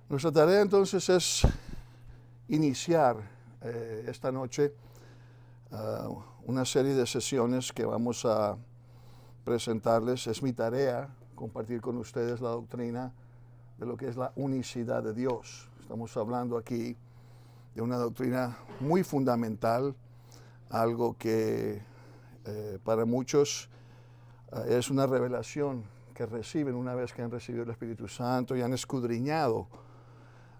Nuestra tarea entonces es iniciar esta noche una serie de sesiones que vamos a presentarles. Es mi tarea compartir con ustedes la doctrina de lo que es la unicidad de Dios. Estamos hablando aquí de una doctrina muy fundamental, algo que para muchos es una revelación que reciben una vez que han recibido el Espíritu Santo y han escudriñado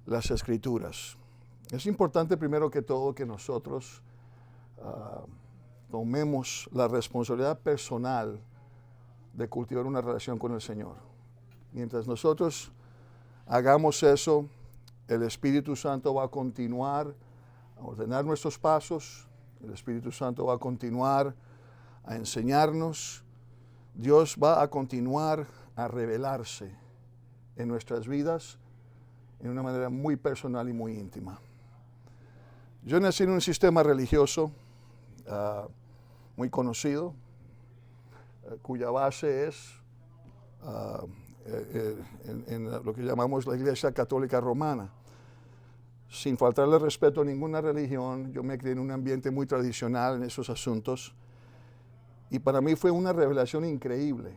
las Escrituras. Es importante primero que todo que nosotros tomemos la responsabilidad personal de cultivar una relación con el Señor. Mientras nosotros hagamos eso, el Espíritu Santo va a continuar a ordenar nuestros pasos, el Espíritu Santo va a continuar a enseñarnos, Dios va a continuar a revelarse en nuestras vidas en una manera muy personal y muy íntima. Yo nací en un sistema religioso muy conocido, cuya base es en lo que llamamos la Iglesia Católica Romana. Sin faltarle respeto a ninguna religión, yo me crié en un ambiente muy tradicional en esos asuntos, y para mí fue una revelación increíble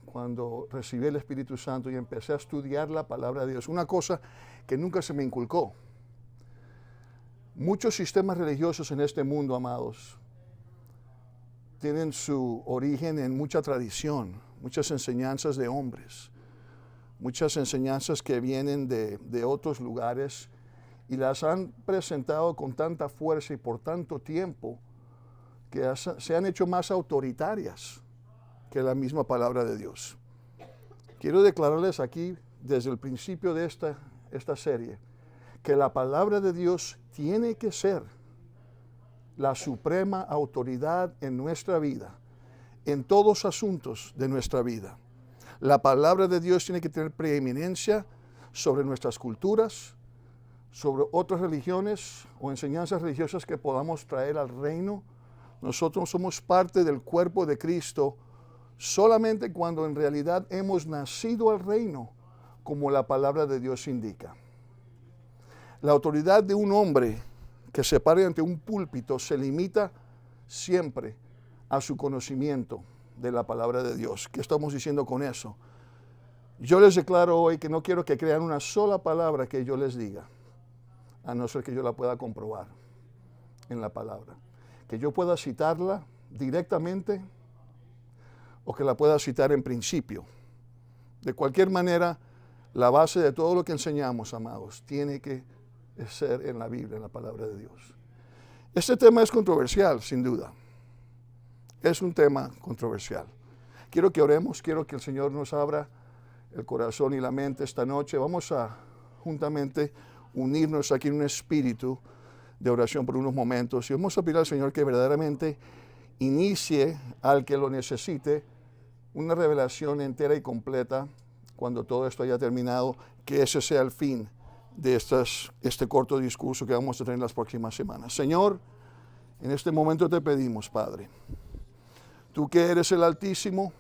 cuando recibí el Espíritu Santo y empecé a estudiar la palabra de Dios, una cosa que nunca se me inculcó. Muchos sistemas religiosos en este mundo, amados, tienen su origen en mucha tradición, muchas enseñanzas de hombres, muchas enseñanzas que vienen de otros lugares y las han presentado con tanta fuerza y por tanto tiempo que se han hecho más autoritarias que la misma palabra de Dios. Quiero declararles aquí, desde el principio de esta serie, que la palabra de Dios tiene que ser la suprema autoridad en nuestra vida, en todos los asuntos de nuestra vida. La palabra de Dios tiene que tener preeminencia sobre nuestras culturas, sobre otras religiones o enseñanzas religiosas que podamos traer al reino. Nosotros somos parte del cuerpo de Cristo solamente cuando en realidad hemos nacido al reino, como la palabra de Dios indica. La autoridad de un hombre que se pare ante un púlpito se limita siempre a su conocimiento de la palabra de Dios. ¿Qué estamos diciendo con eso? Yo les declaro hoy que no quiero que crean una sola palabra que yo les diga, a no ser que yo la pueda comprobar en la palabra. Que yo pueda citarla directamente o que la pueda citar en principio. De cualquier manera, la base de todo lo que enseñamos, amados, tiene que ser en la Biblia, en la palabra de Dios. Este tema es controversial, sin duda. Es un tema controversial. Quiero que oremos, quiero que el Señor nos abra el corazón y la mente esta noche. Vamos a juntamente unirnos aquí en un espíritu de oración por unos momentos y vamos a pedir al Señor que verdaderamente inicie al que lo necesite una revelación entera y completa cuando todo esto haya terminado, que ese sea el fin de este corto discurso que vamos a tener las próximas semanas. Señor, en este momento te pedimos, Padre, tú que eres el Altísimo,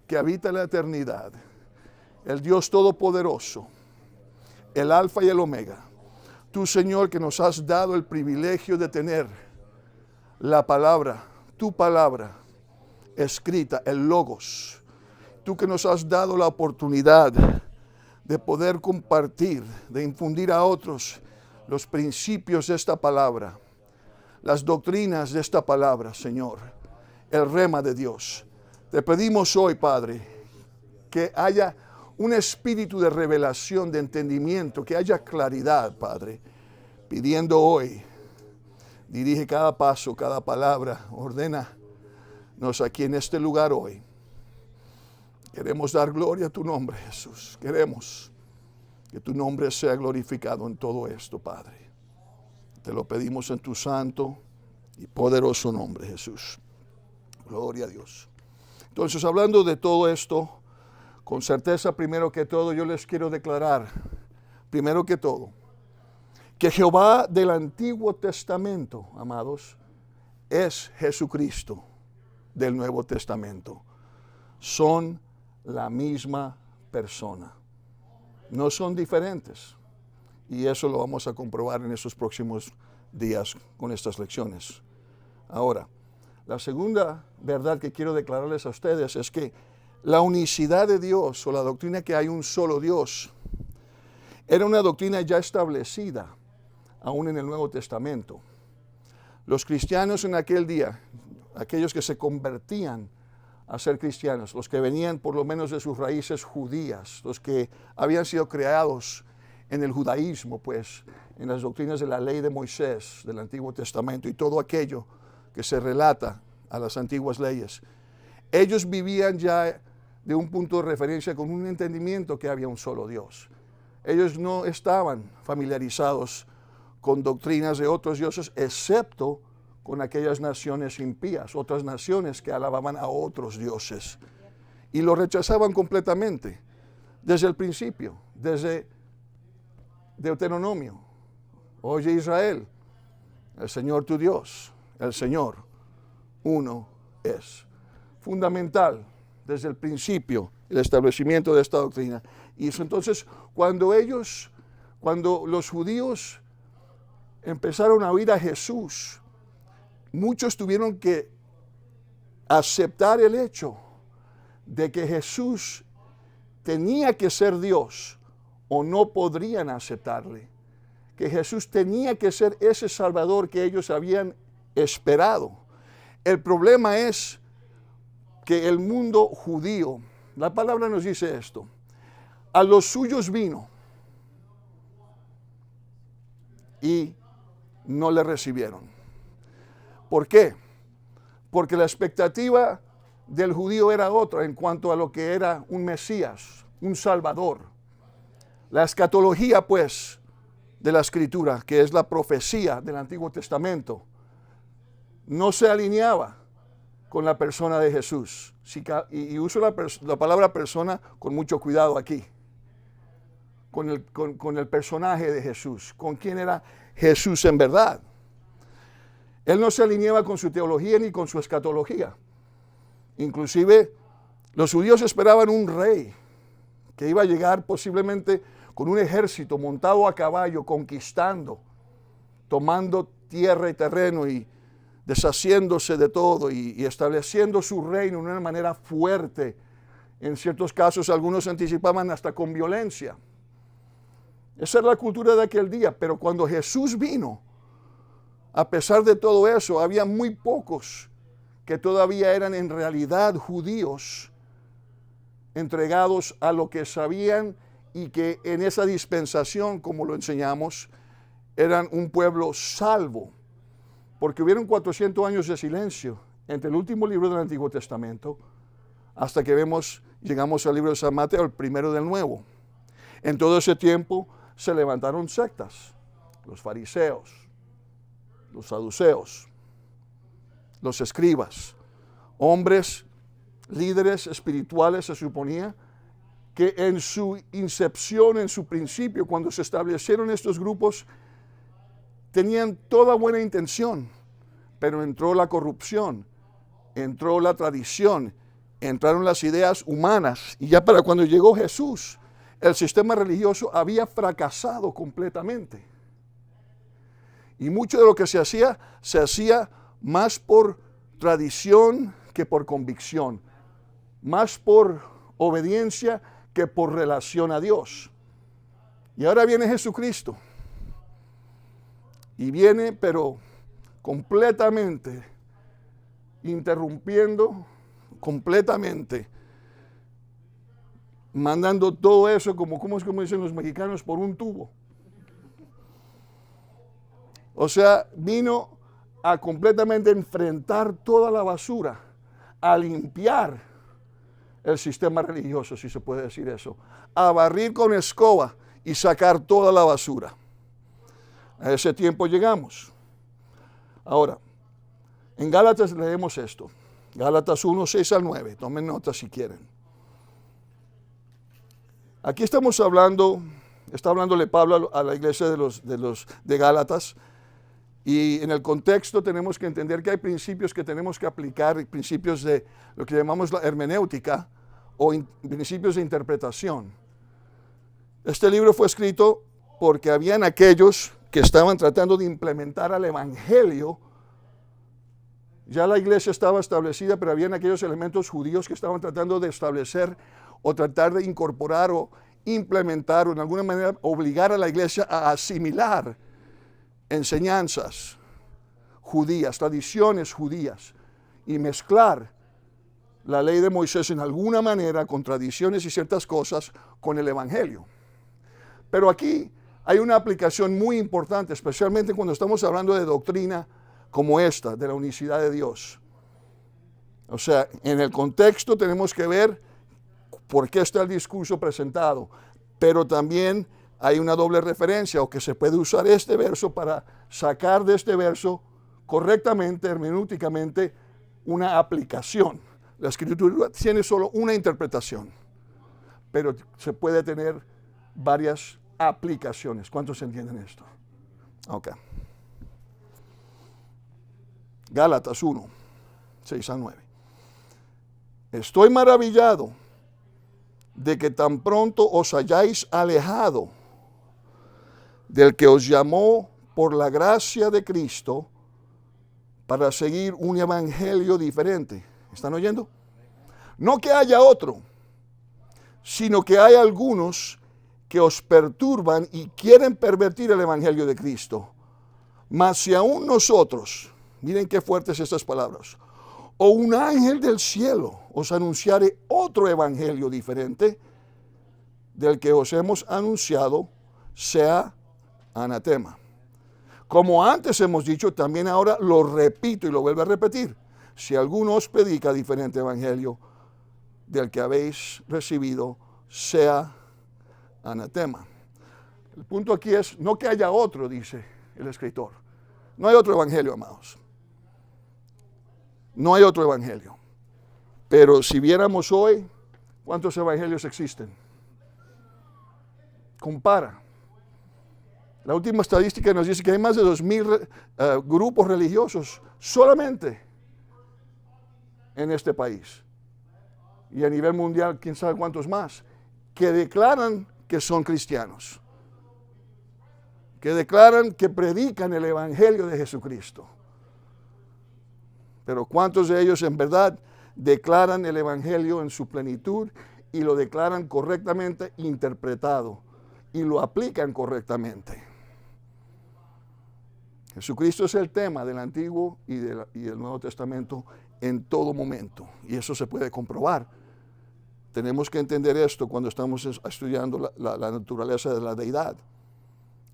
que habita la eternidad, el Dios Todopoderoso, el Alfa y el Omega, tú, Señor, que nos has dado el privilegio de tener la palabra, tu palabra escrita, el Logos, tú que nos has dado la oportunidad de poder compartir, de infundir a otros los principios de esta palabra, las doctrinas de esta palabra, Señor, el rema de Dios. Te pedimos hoy, Padre, que haya un espíritu de revelación, de entendimiento, que haya claridad, Padre, pidiendo hoy, dirige cada paso, cada palabra, ordénanos aquí en este lugar hoy. Queremos dar gloria a tu nombre, Jesús. Queremos que tu nombre sea glorificado en todo esto, Padre. Te lo pedimos en tu santo y poderoso nombre, Jesús. Gloria a Dios. Entonces, hablando de todo esto, con certeza, primero que todo, yo les quiero declarar, primero que todo, que Jehová del Antiguo Testamento, amados, es Jesucristo del Nuevo Testamento. Son la misma persona. No son diferentes. Y eso lo vamos a comprobar en estos próximos días con estas lecciones. Ahora, la segunda verdad que quiero declararles a ustedes es que la unicidad de Dios, o la doctrina que hay un solo Dios, era una doctrina ya establecida, aún en el Nuevo Testamento. Los cristianos en aquel día, aquellos que se convertían a ser cristianos, los que venían por lo menos de sus raíces judías, los que habían sido creados en el judaísmo, pues, en las doctrinas de la ley de Moisés, del Antiguo Testamento y todo aquello que se relata a las antiguas leyes. Ellos vivían ya de un punto de referencia con un entendimiento que había un solo Dios. Ellos no estaban familiarizados con doctrinas de otros dioses, excepto con aquellas naciones impías, otras naciones que alababan a otros dioses. Y lo rechazaban completamente, desde el principio, desde Deuteronomio. Oye Israel, el Señor tu Dios, el Señor, uno es. Fundamental desde el principio el establecimiento de esta doctrina. Y eso, entonces, cuando los judíos empezaron a oír a Jesús, muchos tuvieron que aceptar el hecho de que Jesús tenía que ser Dios o no podrían aceptarle, que Jesús tenía que ser ese Salvador que ellos habían esperado. El problema es que el mundo judío, la palabra nos dice esto, a los suyos vino y no le recibieron. ¿Por qué? Porque la expectativa del judío era otra en cuanto a lo que era un Mesías, un Salvador. La escatología, pues, de la Escritura, que es la profecía del Antiguo Testamento, no se alineaba con la persona de Jesús. Y uso la palabra persona con mucho cuidado aquí. Con el personaje de Jesús, con quién era Jesús en verdad. Él no se alineaba con su teología ni con su escatología. Inclusive, los judíos esperaban un rey que iba a llegar posiblemente con un ejército montado a caballo, conquistando, tomando tierra y terreno y deshaciéndose de todo y estableciendo su reino de una manera fuerte. En ciertos casos, algunos anticipaban hasta con violencia. Esa era la cultura de aquel día, pero cuando Jesús vino, a pesar de todo eso, había muy pocos que todavía eran en realidad judíos, entregados a lo que sabían y que en esa dispensación, como lo enseñamos, eran un pueblo salvo, porque hubieron 400 años de silencio entre el último libro del Antiguo Testamento hasta que llegamos al libro de San Mateo, el primero del Nuevo. En todo ese tiempo se levantaron sectas, los fariseos, los saduceos, los escribas, hombres, líderes espirituales, se suponía, que en su incepción, en su principio, cuando se establecieron estos grupos, tenían toda buena intención, pero entró la corrupción, entró la tradición, entraron las ideas humanas, y ya para cuando llegó Jesús, el sistema religioso había fracasado completamente. Y mucho de lo que se hacía más por tradición que por convicción, más por obediencia que por relación a Dios. Y ahora viene Jesucristo. Y viene, pero completamente interrumpiendo, completamente mandando todo eso, como dicen los mexicanos, por un tubo. O sea, vino a completamente enfrentar toda la basura, a limpiar el sistema religioso, si se puede decir eso, a barrir con escoba y sacar toda la basura. A ese tiempo llegamos. Ahora, en Gálatas leemos esto, Gálatas 1, 6 al 9, tomen nota si quieren. Aquí está hablándole Pablo a la iglesia de Gálatas, y en el contexto tenemos que entender que hay principios que tenemos que aplicar, principios de lo que llamamos la hermenéutica o principios de interpretación. Este libro fue escrito porque habían aquellos que estaban tratando de implementar al evangelio. Ya la iglesia estaba establecida, pero habían aquellos elementos judíos que estaban tratando de establecer o tratar de incorporar o implementar o en alguna manera obligar a la iglesia a asimilar enseñanzas judías, tradiciones judías y mezclar la ley de Moisés en alguna manera con tradiciones y ciertas cosas con el evangelio. Pero aquí hay una aplicación muy importante, especialmente cuando estamos hablando de doctrina como esta, de la unicidad de Dios. O sea, en el contexto tenemos que ver por qué está el discurso presentado, pero también hay una doble referencia, o que se puede usar este verso para sacar de este verso correctamente, hermenéuticamente, una aplicación. La escritura tiene solo una interpretación, pero se puede tener varias aplicaciones. ¿Cuántos entienden esto? Ok. Gálatas 1, 6 a 9. Estoy maravillado de que tan pronto os hayáis alejado del que os llamó por la gracia de Cristo para seguir un evangelio diferente. ¿Están oyendo? No que haya otro, sino que hay algunos que os perturban y quieren pervertir el evangelio de Cristo. Mas si aún nosotros, miren qué fuertes estas palabras, o un ángel del cielo os anunciare otro evangelio diferente del que os hemos anunciado, sea anatema. Como antes hemos dicho, también ahora lo repito y lo vuelvo a repetir. Si alguno os predica diferente evangelio del que habéis recibido, sea anatema. El punto aquí es, no que haya otro, dice el escritor. No hay otro evangelio, amados. No hay otro evangelio. Pero si viéramos hoy, ¿cuántos evangelios existen? Compara. La última estadística nos dice que hay más de 2,000 grupos religiosos solamente en este país. Y a nivel mundial, quién sabe cuántos más, que declaran que son cristianos. Que declaran que predican el evangelio de Jesucristo. Pero ¿cuántos de ellos en verdad declaran el evangelio en su plenitud y lo declaran correctamente interpretado y lo aplican correctamente? Jesucristo es el tema del Antiguo y del Nuevo Testamento en todo momento, y eso se puede comprobar. Tenemos que entender esto cuando estamos estudiando la naturaleza de la deidad.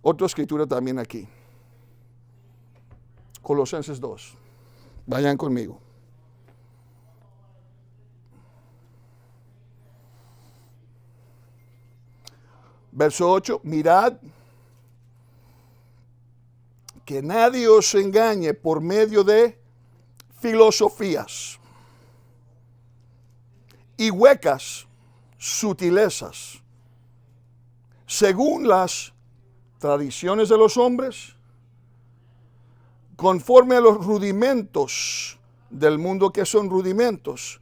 Otra escritura también aquí. Colosenses 2. Vayan conmigo. Verso 8. Mirad que nadie os engañe por medio de filosofías y huecas sutilezas, según las tradiciones de los hombres, conforme a los rudimentos del mundo. que son rudimentos?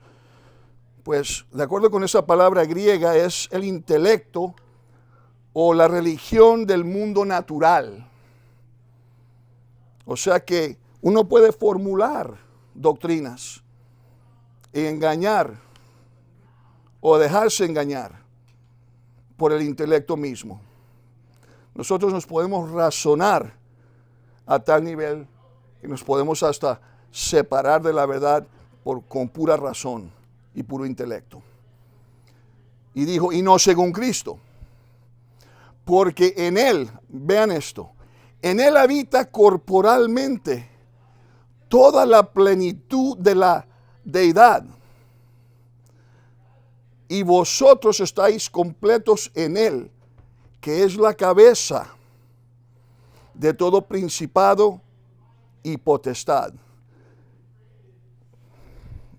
Pues de acuerdo con esa palabra griega es el intelecto o la religión del mundo natural. O sea que uno puede formular doctrinas y engañar o dejarse engañar por el intelecto mismo. Nosotros nos podemos razonar a tal nivel que nos podemos hasta separar de la verdad con pura razón y puro intelecto. Y dijo, y no según Cristo, porque en Él, vean esto, en Él habita corporalmente toda la plenitud de la deidad. Y vosotros estáis completos en Él, que es la cabeza de todo principado y potestad.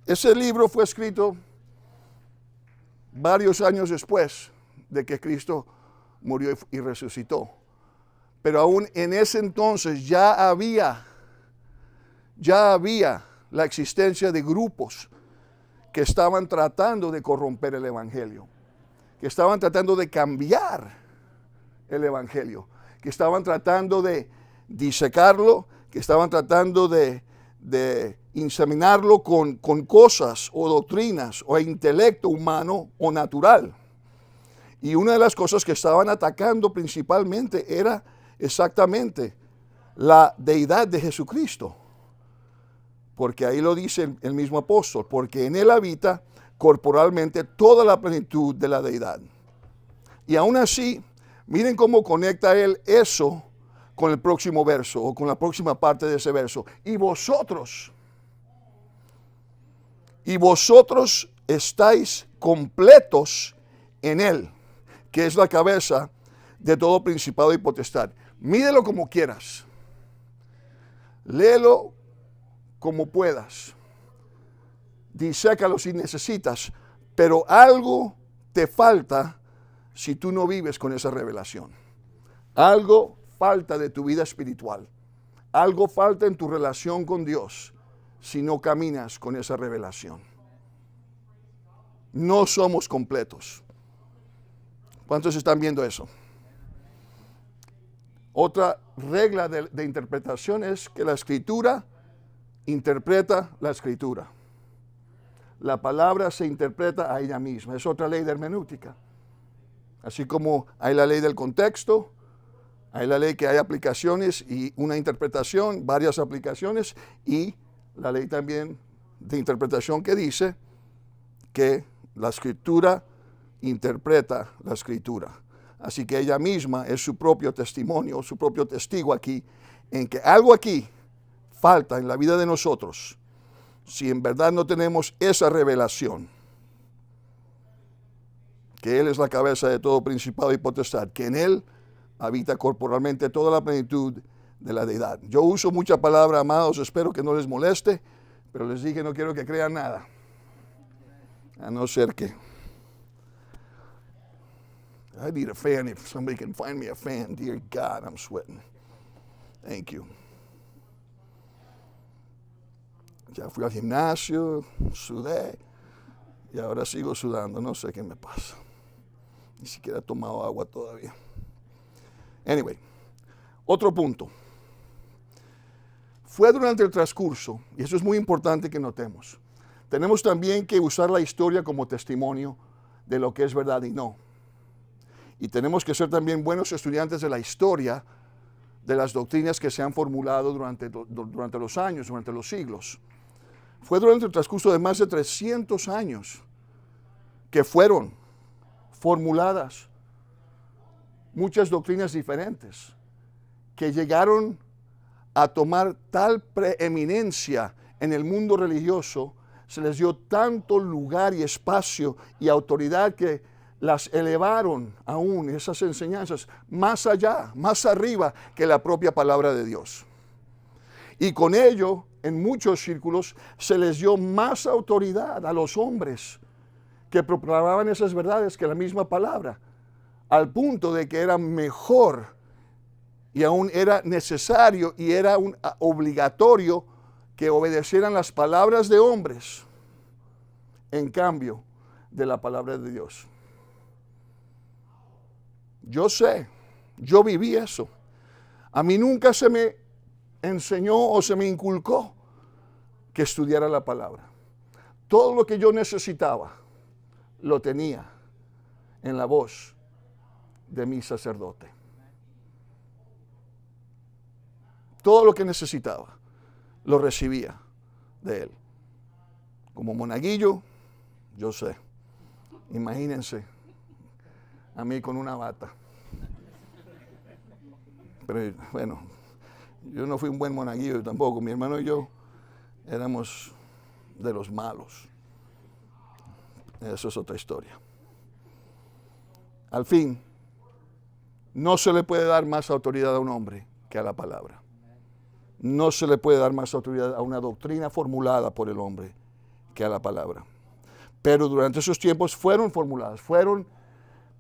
Ese libro fue escrito varios años después de que Cristo murió y resucitó. Pero aún en ese entonces ya había la existencia de grupos que estaban tratando de corromper el evangelio, que estaban tratando de cambiar el Evangelio, que estaban tratando de disecarlo, que estaban tratando de inseminarlo con cosas o doctrinas o intelecto humano o natural. Y una de las cosas que estaban atacando principalmente era exactamente la deidad de Jesucristo. Porque ahí lo dice el mismo apóstol, porque en él habita corporalmente toda la plenitud de la deidad. Y aún así, miren cómo conecta él eso con el próximo verso o con la próxima parte de ese verso. Y vosotros estáis completos en él, que es la cabeza de todo principado y potestad. Mídelo como quieras. Léelo como puedas. Disécalo si necesitas, pero algo te falta si tú no vives con esa revelación. Algo falta de tu vida espiritual. Algo falta en tu relación con Dios si no caminas con esa revelación. No somos completos. ¿Cuántos están viendo eso? Otra regla de interpretación es que la Escritura interpreta la Escritura. La palabra se interpreta a ella misma. Es otra ley de hermenéutica. Así como hay la ley del contexto, hay la ley que hay aplicaciones y una interpretación, varias aplicaciones, y la ley también de interpretación que dice que la Escritura interpreta la Escritura. Así que ella misma es su propio testimonio, su propio testigo aquí, en que algo aquí falta en la vida de nosotros, si en verdad no tenemos esa revelación, que Él es la cabeza de todo principado y potestad, que en Él habita corporalmente toda la plenitud de la deidad. Yo uso mucha palabra, amados, espero que no les moleste, pero les dije no quiero que crean nada, a no ser que I need a fan. If somebody can find me a fan, dear God, I'm sweating. Thank you. Ya fui al gimnasio, sudé, y ahora sigo sudando. No sé qué me pasa. Ni siquiera he tomado agua todavía. Anyway, otro punto. Fue durante el transcurso, y eso es muy importante que notemos. Tenemos también que usar la historia como testimonio de lo que es verdad y no. Y tenemos que ser también buenos estudiantes de la historia, de las doctrinas que se han formulado durante los años, durante los siglos. Fue durante el transcurso de más de 300 años que fueron formuladas muchas doctrinas diferentes, que llegaron a tomar tal preeminencia en el mundo religioso, se les dio tanto lugar y espacio y autoridad que las elevaron aún esas enseñanzas más allá, más arriba que la propia palabra de Dios. Y con ello, en muchos círculos, se les dio más autoridad a los hombres que proclamaban esas verdades que la misma palabra, al punto de que era mejor y aún era necesario y era obligatorio que obedecieran las palabras de hombres en cambio de la palabra de Dios. Yo sé, yo viví eso. A mí nunca se me enseñó o se me inculcó que estudiara la palabra. Todo lo que yo necesitaba lo tenía en la voz de mi sacerdote. Todo lo que necesitaba lo recibía de él. Como monaguillo, yo sé. Imagínense a mí con una bata. Pero bueno, yo no fui un buen monaguillo tampoco. Mi hermano y yo éramos de los malos. Eso es otra historia. Al fin, no se le puede dar más autoridad a un hombre que a la palabra. No se le puede dar más autoridad a una doctrina formulada por el hombre que a la palabra. Pero durante esos tiempos fueron formuladas, fueron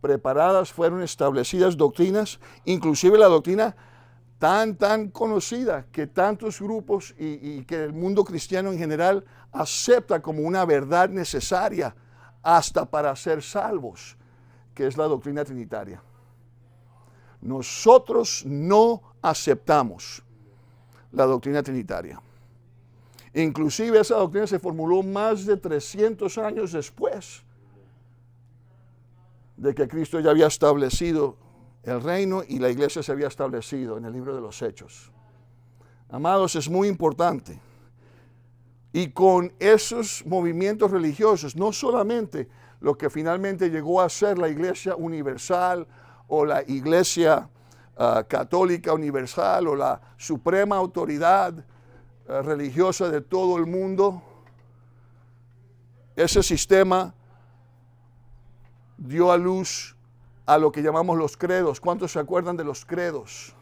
preparadas, fueron establecidas doctrinas, inclusive la doctrina tan conocida que tantos grupos y que el mundo cristiano en general acepta como una verdad necesaria hasta para ser salvos, que es la doctrina trinitaria. Nosotros no aceptamos la doctrina trinitaria. Inclusive esa doctrina se formuló más de 300 años después de que Cristo ya había establecido el reino y la iglesia se había establecido en el libro de los Hechos. Amados, es muy importante. Y con esos movimientos religiosos, no solamente lo que finalmente llegó a ser la Iglesia Universal o la Iglesia Católica Universal o la suprema autoridad religiosa de todo el mundo, ese sistema dio a luz a lo que llamamos los credos. ¿Cuántos se acuerdan de los credos?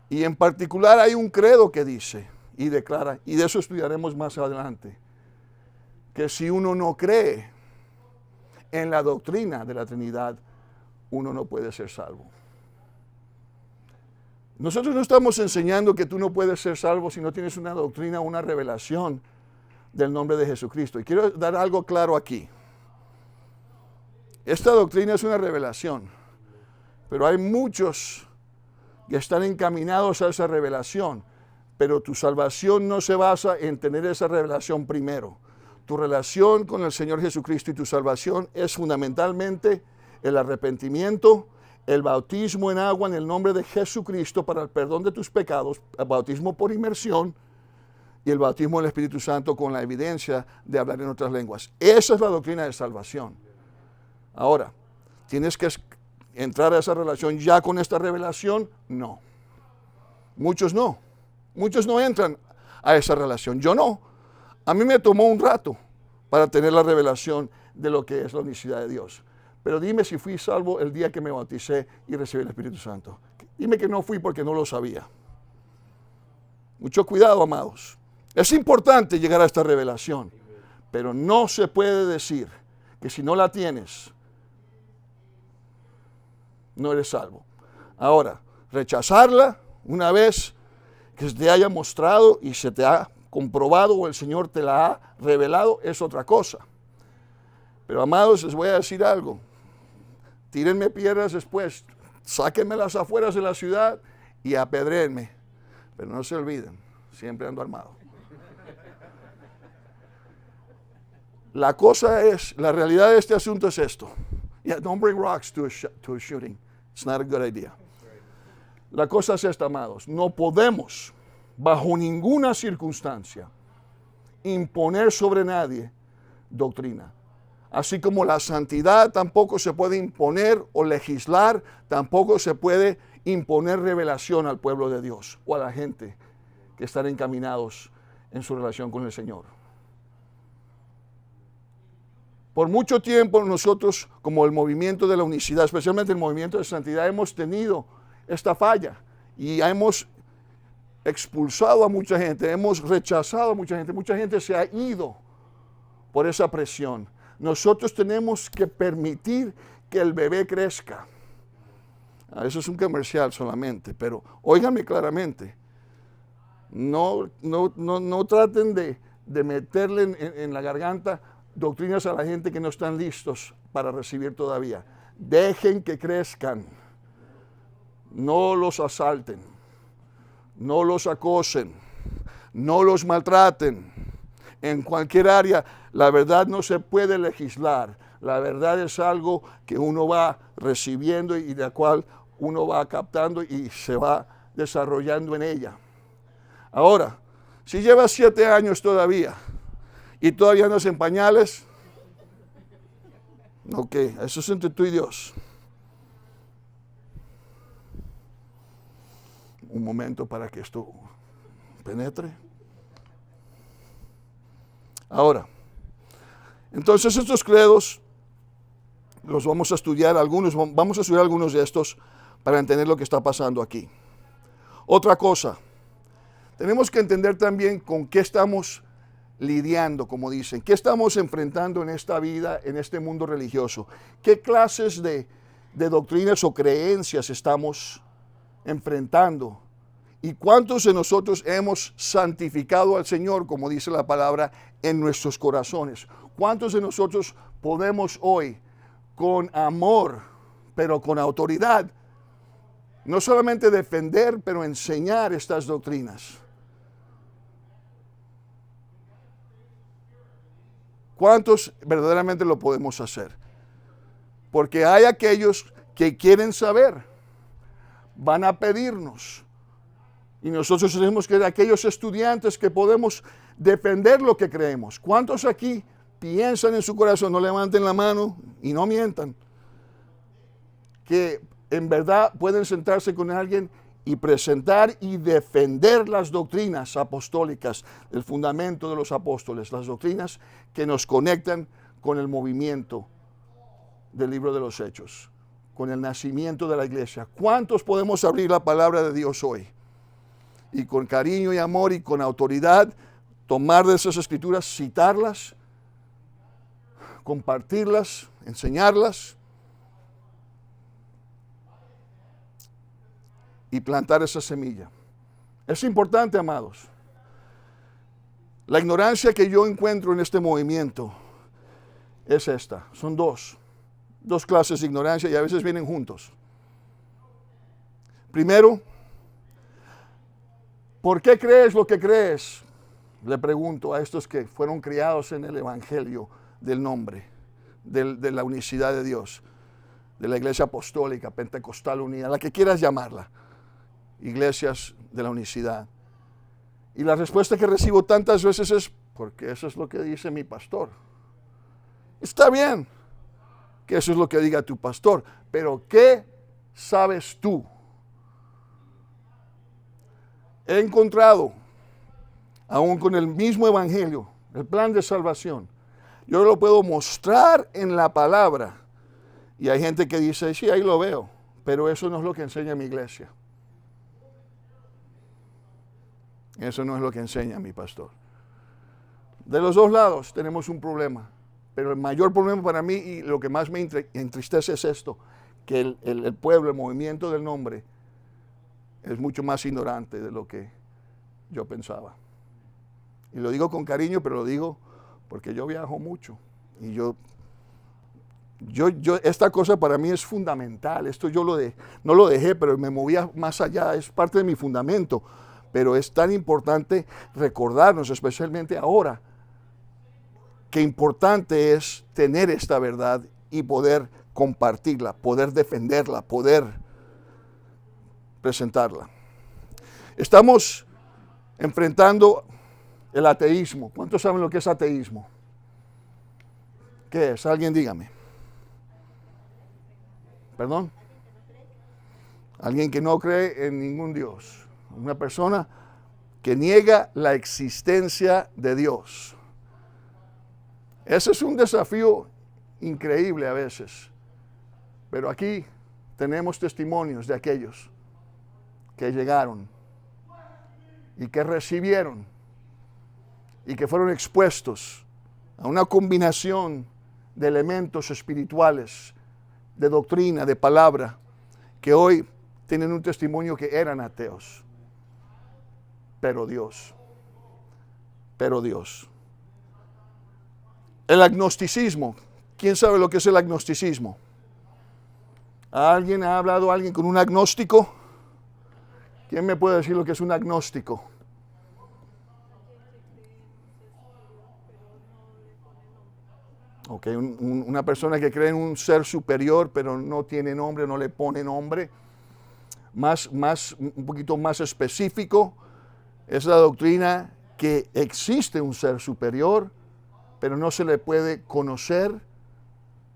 Y en particular hay un credo que dice y declara, y de eso estudiaremos más adelante, que si uno no cree en la doctrina de la Trinidad, uno no puede ser salvo. Nosotros no estamos enseñando que tú no puedes ser salvo si no tienes una doctrina, una revelación del nombre de Jesucristo. Y quiero dar algo claro aquí. Esta doctrina es una revelación, pero hay muchos que están encaminados a esa revelación, pero tu salvación no se basa en tener esa revelación primero. Tu relación con el Señor Jesucristo y tu salvación es fundamentalmente el arrepentimiento, el bautismo en agua en el nombre de Jesucristo para el perdón de tus pecados, el bautismo por inmersión y el bautismo del Espíritu Santo con la evidencia de hablar en otras lenguas. Esa es la doctrina de salvación. Ahora, ¿tienes que entrar a esa relación ya con esta revelación? No. Muchos no. Muchos no entran a esa relación. Yo no. A mí me tomó un rato para tener la revelación de lo que es la unicidad de Dios. Pero dime si fui salvo el día que me bauticé y recibí el Espíritu Santo. Dime que no fui porque no lo sabía. Mucho cuidado, amados. Es importante llegar a esta revelación, pero no se puede decir que si no la tienes, no eres salvo. Ahora, rechazarla una vez que se te haya mostrado y se te ha comprobado o el Señor te la ha revelado es otra cosa. Pero amados, les voy a decir algo. Tírenme piedras después, sáquenme las afueras de la ciudad y apedréenme. Pero no se olviden, siempre ando armado. La cosa es, la realidad de este asunto es esto. Yeah, don't bring rocks to a shooting. It's not a good idea. La cosa es esta, amados. No podemos, bajo ninguna circunstancia, imponer sobre nadie doctrina. Así como la santidad tampoco se puede imponer o legislar, tampoco se puede imponer revelación al pueblo de Dios o a la gente que están encaminados en su relación con el Señor. Por mucho tiempo nosotros, como el movimiento de la unicidad, especialmente el movimiento de santidad, hemos tenido esta falla y hemos expulsado a mucha gente, hemos rechazado a mucha gente se ha ido por esa presión. Nosotros tenemos que permitir que el bebé crezca. Eso es un comercial solamente, pero óiganme claramente, no traten de meterle en la garganta doctrinas a la gente que no están listos para recibir todavía. Dejen que crezcan. No los asalten, no los acosen, no los maltraten. En cualquier área, la verdad no se puede legislar. La verdad es algo que uno va recibiendo y de la cual uno va captando y se va desarrollando en ella. Ahora, si llevas 7 años todavía y todavía andas en pañales, ok, eso es entre tú y Dios. Un momento para que esto penetre. Ahora, entonces estos credos los vamos a estudiar vamos a estudiar algunos de estos para entender lo que está pasando aquí. Otra cosa, tenemos que entender también con qué estamos lidiando, como dicen, qué estamos enfrentando en esta vida, en este mundo religioso, qué clases de doctrinas o creencias estamos enfrentando y cuántos de nosotros hemos santificado al Señor, como dice la palabra, en nuestros corazones. ¿Cuántos de nosotros podemos hoy con amor pero con autoridad. No solamente defender, pero enseñar estas doctrinas. ¿Cuántos verdaderamente lo podemos hacer? Porque hay aquellos que quieren saber, van a pedirnos. Y nosotros tenemos que ser aquellos estudiantes que podemos defender lo que creemos. ¿Cuántos aquí piensan en su corazón? No levanten la mano y no mientan. Que en verdad pueden sentarse con alguien y presentar y defender las doctrinas apostólicas, el fundamento de los apóstoles, las doctrinas que nos conectan con el movimiento del libro de los Hechos, con el nacimiento de la iglesia. ¿Cuántos podemos abrir la palabra de Dios hoy? Y con cariño y amor y con autoridad, tomar de esas escrituras, citarlas, compartirlas, enseñarlas y plantar esa semilla. Es importante, amados. La ignorancia que yo encuentro en este movimiento es esta. Son dos clases de ignorancia y a veces vienen juntos. Primero, ¿por qué crees lo que crees? Le pregunto a estos que fueron criados en el evangelio del nombre, de la unicidad de Dios, de la iglesia apostólica, pentecostal unida, la que quieras llamarla, iglesias de la unicidad. Y la respuesta que recibo tantas veces es, porque eso es lo que dice mi pastor. Está bien que eso es lo que diga tu pastor, pero ¿qué sabes tú? He encontrado, aún con el mismo evangelio, el plan de salvación, yo lo puedo mostrar en la palabra. Y hay gente que dice, sí, ahí lo veo, pero eso no es lo que enseña mi iglesia. Eso no es lo que enseña mi pastor. De los dos lados tenemos un problema, pero el mayor problema para mí y lo que más me entristece es esto, que el pueblo, el movimiento del nombre, es mucho más ignorante de lo que yo pensaba. Y lo digo con cariño, pero lo digo porque yo viajo mucho. Y esta cosa para mí es fundamental. Esto yo no lo dejé, pero me movía más allá. Es parte de mi fundamento. Pero es tan importante recordarnos, especialmente ahora, que importante es tener esta verdad y poder compartirla, poder defenderla, poder presentarla. Estamos enfrentando el ateísmo. ¿Cuántos saben lo que es ateísmo? ¿Qué es? Alguien dígame. ¿Perdón? Alguien que no cree en ningún Dios. Una persona que niega la existencia de Dios. Ese es un desafío increíble a veces. Pero aquí tenemos testimonios de aquellos que llegaron y que recibieron y que fueron expuestos a una combinación de elementos espirituales, de doctrina, de palabra, que hoy tienen un testimonio que eran ateos. Pero Dios. El agnosticismo. ¿Quién sabe lo que es el agnosticismo? ¿Alguien ha hablado alguien con un agnóstico? ¿Quién me puede decir lo que es un agnóstico? Ok, una persona que cree en un ser superior, pero no tiene nombre, no le pone nombre. Un poquito más específico, es la doctrina que existe un ser superior, pero no se le puede conocer,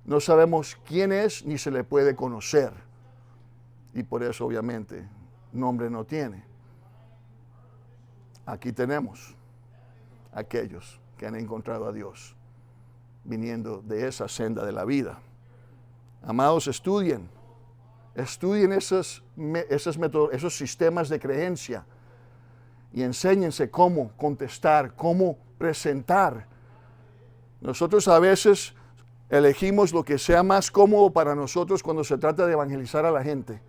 no sabemos quién es, ni se le puede conocer. Y por eso, obviamente, nombre no tiene. Aquí tenemos aquellos que han encontrado a Dios, viniendo de esa senda de la vida. Amados, estudien esos sistemas de creencia y enséñense cómo contestar, cómo presentar. Nosotros a veces elegimos lo que sea más cómodo para nosotros cuando se trata de evangelizar a la gente.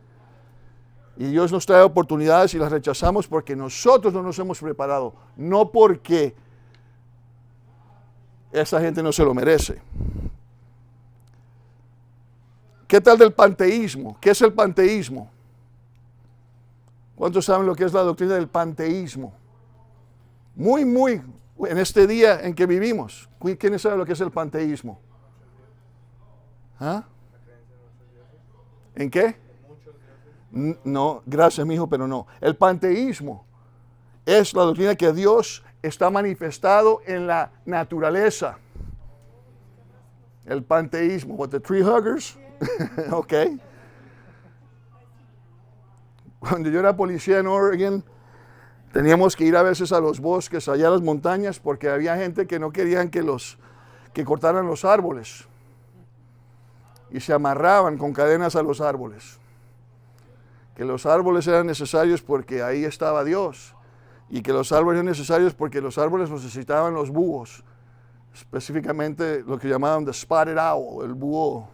Y Dios nos trae oportunidades y las rechazamos porque nosotros no nos hemos preparado, no porque esa gente no se lo merece. ¿Qué tal del panteísmo? ¿Qué es el panteísmo? ¿Cuántos saben lo que es la doctrina del panteísmo? Muy, en este día en que vivimos. ¿Quiénes saben lo que es el panteísmo? ¿Ah? ¿En qué? No, gracias, mijo, pero no. El panteísmo es la doctrina que Dios está manifestado en la naturaleza. El panteísmo. What, the tree huggers? Ok. Cuando yo era policía en Oregon, teníamos que ir a veces a los bosques, allá a las montañas, porque había gente que no querían que cortaran los árboles. Y se amarraban con cadenas a los árboles. Que los árboles eran necesarios porque ahí estaba Dios. Y que los árboles eran necesarios porque los árboles los necesitaban los búhos. Específicamente lo que llamaban the spotted owl, el búho.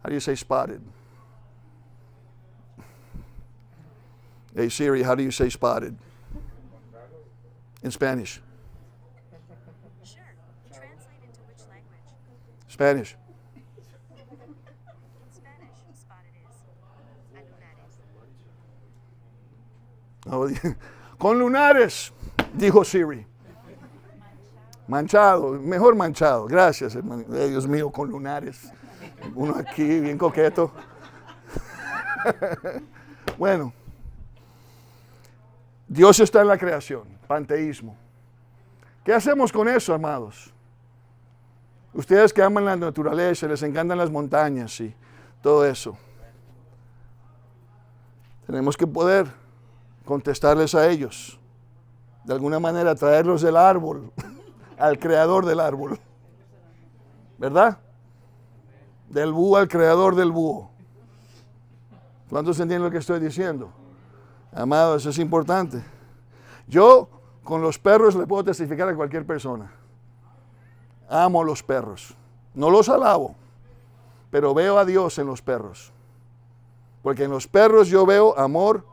How do you say spotted? Hey Siri, how do you say spotted? In Spanish. Sure. Translate into which language? Spanish. In Spanish, spotted is lunares. Con lunares, dijo Siri. Manchado, mejor manchado. Gracias, hermano. Dios mío, con lunares. Uno aquí, bien coqueto. Bueno, Dios está en la creación, panteísmo. ¿Qué hacemos con eso, amados? Ustedes que aman la naturaleza, les encantan las montañas y todo eso. Tenemos que poder contestarles a ellos. De alguna manera traerlos del árbol al creador del árbol. ¿Verdad? Del búho al creador del búho. ¿Cuántos entienden lo que estoy diciendo? Amados, eso es importante. Yo con los perros le puedo testificar a cualquier persona. Amo los perros. No los alabo, pero veo a Dios en los perros. Porque en los perros yo veo amor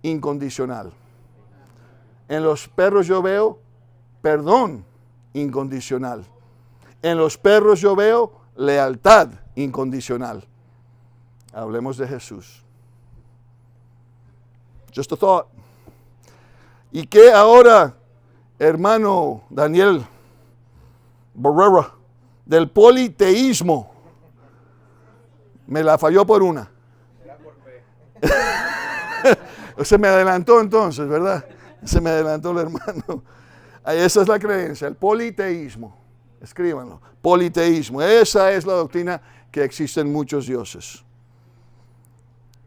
incondicional. En los perros yo veo perdón incondicional. En los perros yo veo lealtad incondicional. Hablemos de Jesús. Just a thought. ¿Y qué ahora, hermano Daniel Barrera, del politeísmo? Me la falló por una. Se me adelantó entonces, ¿verdad? Se me adelantó el hermano. Esa es la creencia, el politeísmo. Escríbanlo. Politeísmo. Esa es la doctrina que existen muchos dioses.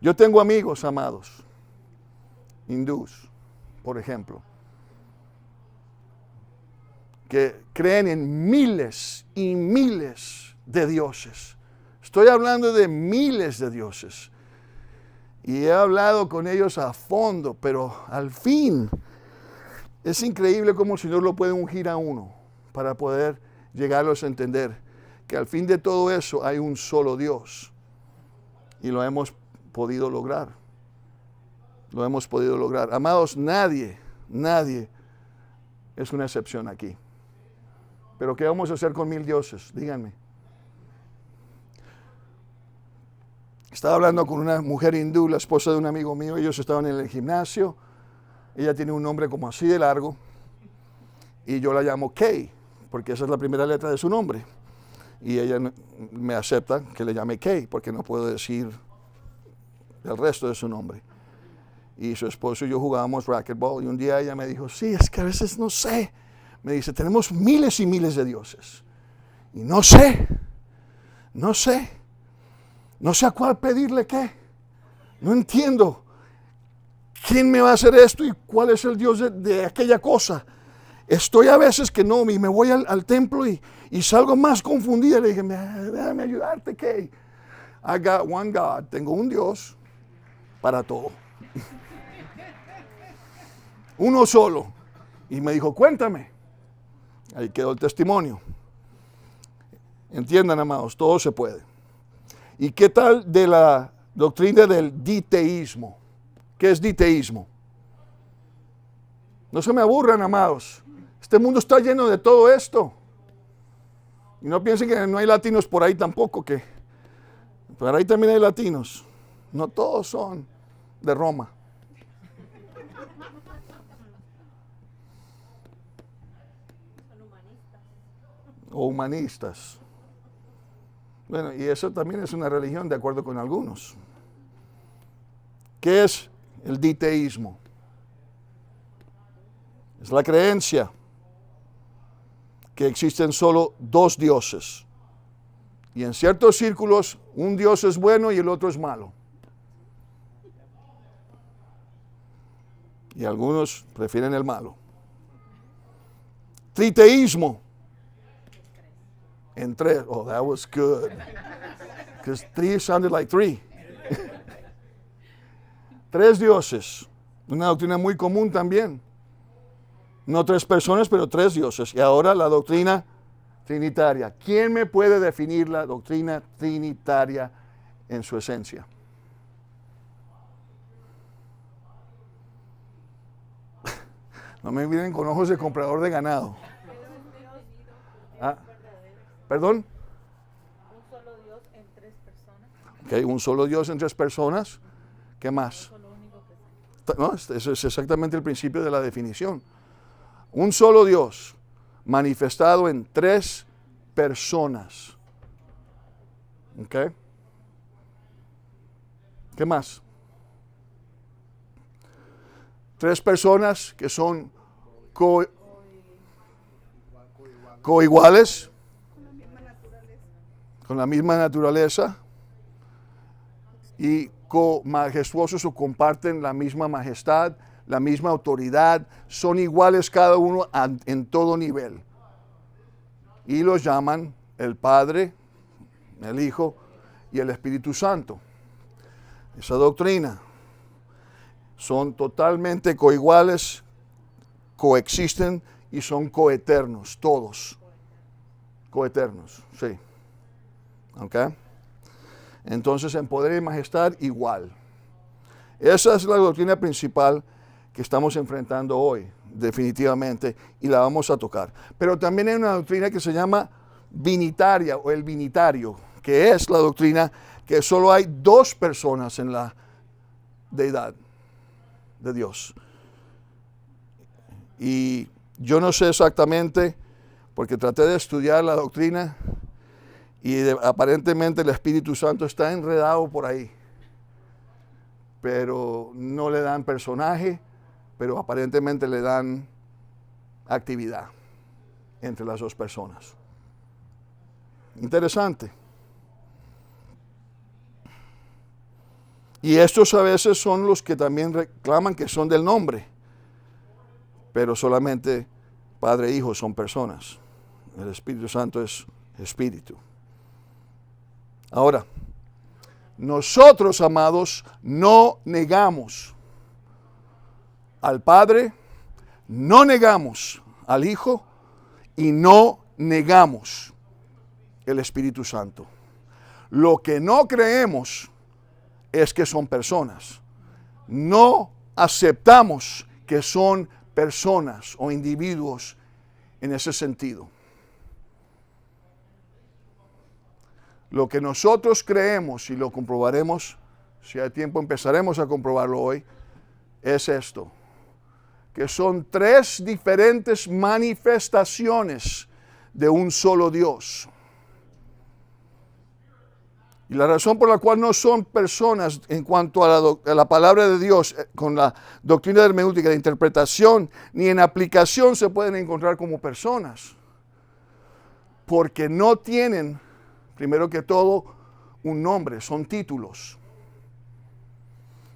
Yo tengo amigos, amados, hindús, por ejemplo, que creen en miles y miles de dioses. Estoy hablando de miles de dioses. Y he hablado con ellos a fondo, pero al fin es increíble cómo el Señor lo puede ungir a uno para poder llegarlos a entender que al fin de todo eso hay un solo Dios. Y lo hemos podido lograr. Lo hemos podido lograr. Amados, nadie es una excepción aquí. Pero ¿qué vamos a hacer con 1000 dioses? Díganme. Estaba hablando con una mujer hindú, la esposa de un amigo mío. Ellos estaban en el gimnasio. Ella tiene un nombre como así de largo. Y yo la llamo Kay, porque esa es la primera letra de su nombre. Y ella me acepta que le llame Kay, porque no puedo decir el resto de su nombre. Y su esposo y yo jugábamos racquetball. Y un día ella me dijo, sí, es que a veces no sé. Me dice, tenemos miles y miles de dioses. Y no sé a cuál pedirle qué. No entiendo quién me va a hacer esto y cuál es el Dios de aquella cosa. Estoy a veces que no, y me voy al templo y salgo más confundida. Le dije, déjame ayudarte, Kay. I got one God. Tengo un Dios para todo. Uno solo. Y me dijo, cuéntame. Ahí quedó el testimonio. Entiendan, amados, todo se puede. ¿Y qué tal de la doctrina del diteísmo? ¿Qué es diteísmo? No se me aburran, amados. Este mundo está lleno de todo esto. Y no piensen que no hay latinos por ahí tampoco que Pero ahí también hay latinos. No todos son de Roma. O humanistas. Bueno, y eso también es una religión de acuerdo con algunos. ¿Qué es el diteísmo? Es la creencia que existen solo dos dioses. Y en ciertos círculos, un dios es bueno y el otro es malo. Y algunos prefieren el malo. Triteísmo. En tres. Oh, that was good. Because three sounded like three. Tres dioses. Una doctrina muy común también. No tres personas, pero tres dioses. Y ahora la doctrina trinitaria. ¿Quién me puede definir la doctrina trinitaria en su esencia? No me miren con ojos de comprador de ganado. ¿Perdón? Un solo Dios en tres personas. Okay, un solo Dios en tres personas. ¿Qué más? Eso es lo único que sé. No, eso es exactamente el principio de la definición. Un solo Dios manifestado en tres personas. ¿Ok? ¿Qué más? Tres personas que son coiguales, con la misma naturaleza y co-majestuosos o comparten la misma majestad, la misma autoridad, son iguales cada uno en todo nivel. Y los llaman el Padre, el Hijo y el Espíritu Santo. Esa doctrina son totalmente coiguales, coexisten y son coeternos, todos. Coeternos, sí. ¿Ok? Entonces, en poder y majestad, igual. Esa es la doctrina principal que estamos enfrentando hoy, definitivamente, y la vamos a tocar. Pero también hay una doctrina que se llama binitaria o el binitario, que es la doctrina que solo hay dos personas en la deidad de Dios. Y yo no sé exactamente, porque traté de estudiar la doctrina y aparentemente el Espíritu Santo está enredado por ahí, pero no le dan personaje, pero aparentemente le dan actividad entre las dos personas. Interesante. Y estos a veces son los que también reclaman que son del nombre, pero solamente Padre e Hijo son personas. El Espíritu Santo es Espíritu. Ahora, nosotros, amados, no negamos al Padre, no negamos al Hijo y no negamos el Espíritu Santo. Lo que no creemos es que son personas. No aceptamos que son personas o individuos en ese sentido. Lo que nosotros creemos, y lo comprobaremos, si hay tiempo empezaremos a comprobarlo hoy, es esto, que son tres diferentes manifestaciones de un solo Dios. Y la razón por la cual no son personas en cuanto a la palabra de Dios, con la doctrina hermenéutica de interpretación, ni en aplicación se pueden encontrar como personas. Porque no tienen, primero que todo, un nombre, son títulos.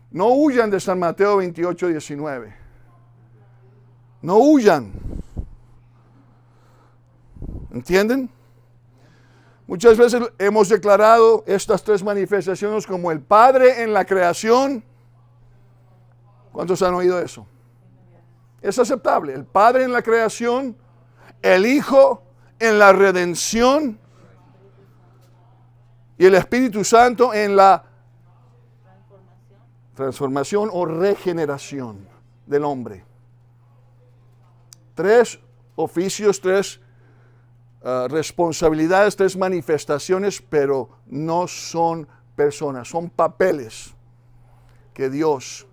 No huyan de San Mateo 28, 19. No huyan. ¿Entienden? Muchas veces hemos declarado estas tres manifestaciones como el Padre en la creación. ¿Cuántos han oído eso? Es aceptable. El Padre en la creación, el Hijo en la redención y el Espíritu Santo en la transformación o regeneración del hombre. Tres oficios, tres responsabilidades, tres manifestaciones, pero no son personas, son papeles que Dios,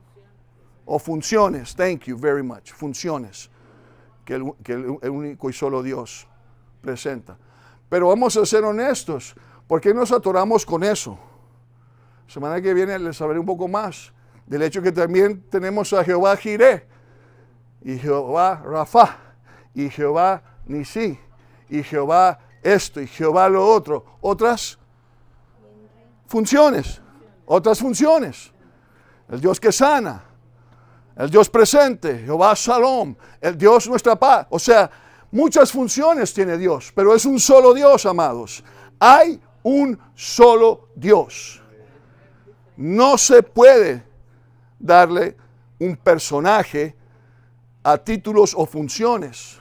o funciones, thank you very much, funciones que el único y solo Dios presenta. Pero vamos a ser honestos, ¿por qué nos atoramos con eso? Semana que viene les hablaré un poco más del hecho que también tenemos a Jehová Jireh, y Jehová Rafa, y Jehová Nisi, y Jehová esto, y Jehová lo otro. Otras funciones. El Dios que sana, el Dios presente, Jehová Shalom, el Dios nuestra paz. O sea, muchas funciones tiene Dios, pero es un solo Dios, amados. Hay un solo Dios. No se puede darle un personaje a títulos o funciones.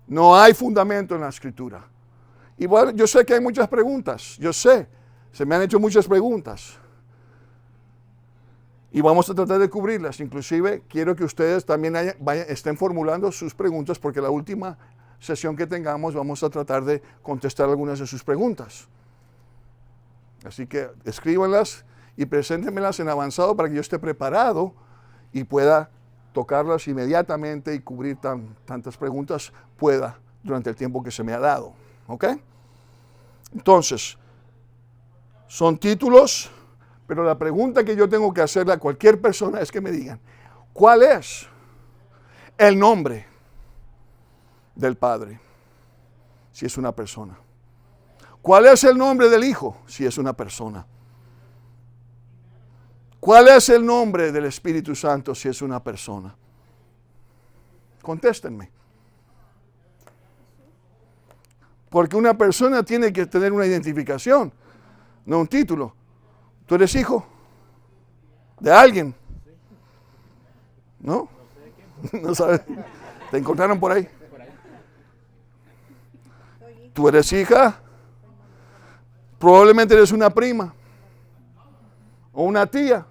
No hay fundamento en la Escritura. Y bueno, yo sé que hay muchas preguntas, yo sé, se me han hecho muchas preguntas. Y vamos a tratar de cubrirlas. Inclusive quiero que ustedes también estén formulando sus preguntas, porque la última sesión que tengamos vamos a tratar de contestar algunas de sus preguntas. Así que escríbanlas y preséntenmelas en avanzado para que yo esté preparado y pueda tocarlas inmediatamente y cubrir tantas preguntas pueda durante el tiempo que se me ha dado. ¿Ok? Entonces, son títulos, pero la pregunta que yo tengo que hacerle a cualquier persona es que me digan, ¿cuál es el nombre del Padre? Si es una persona. ¿Cuál es el nombre del Hijo? Si es una persona. ¿Cuál es el nombre del Espíritu Santo si es una persona? Contéstenme. Porque una persona tiene que tener una identificación, no un título. ¿Tú eres hijo de alguien? ¿No? No sabes. ¿Te encontraron por ahí? ¿Tú eres hija? Probablemente eres una prima o una tía.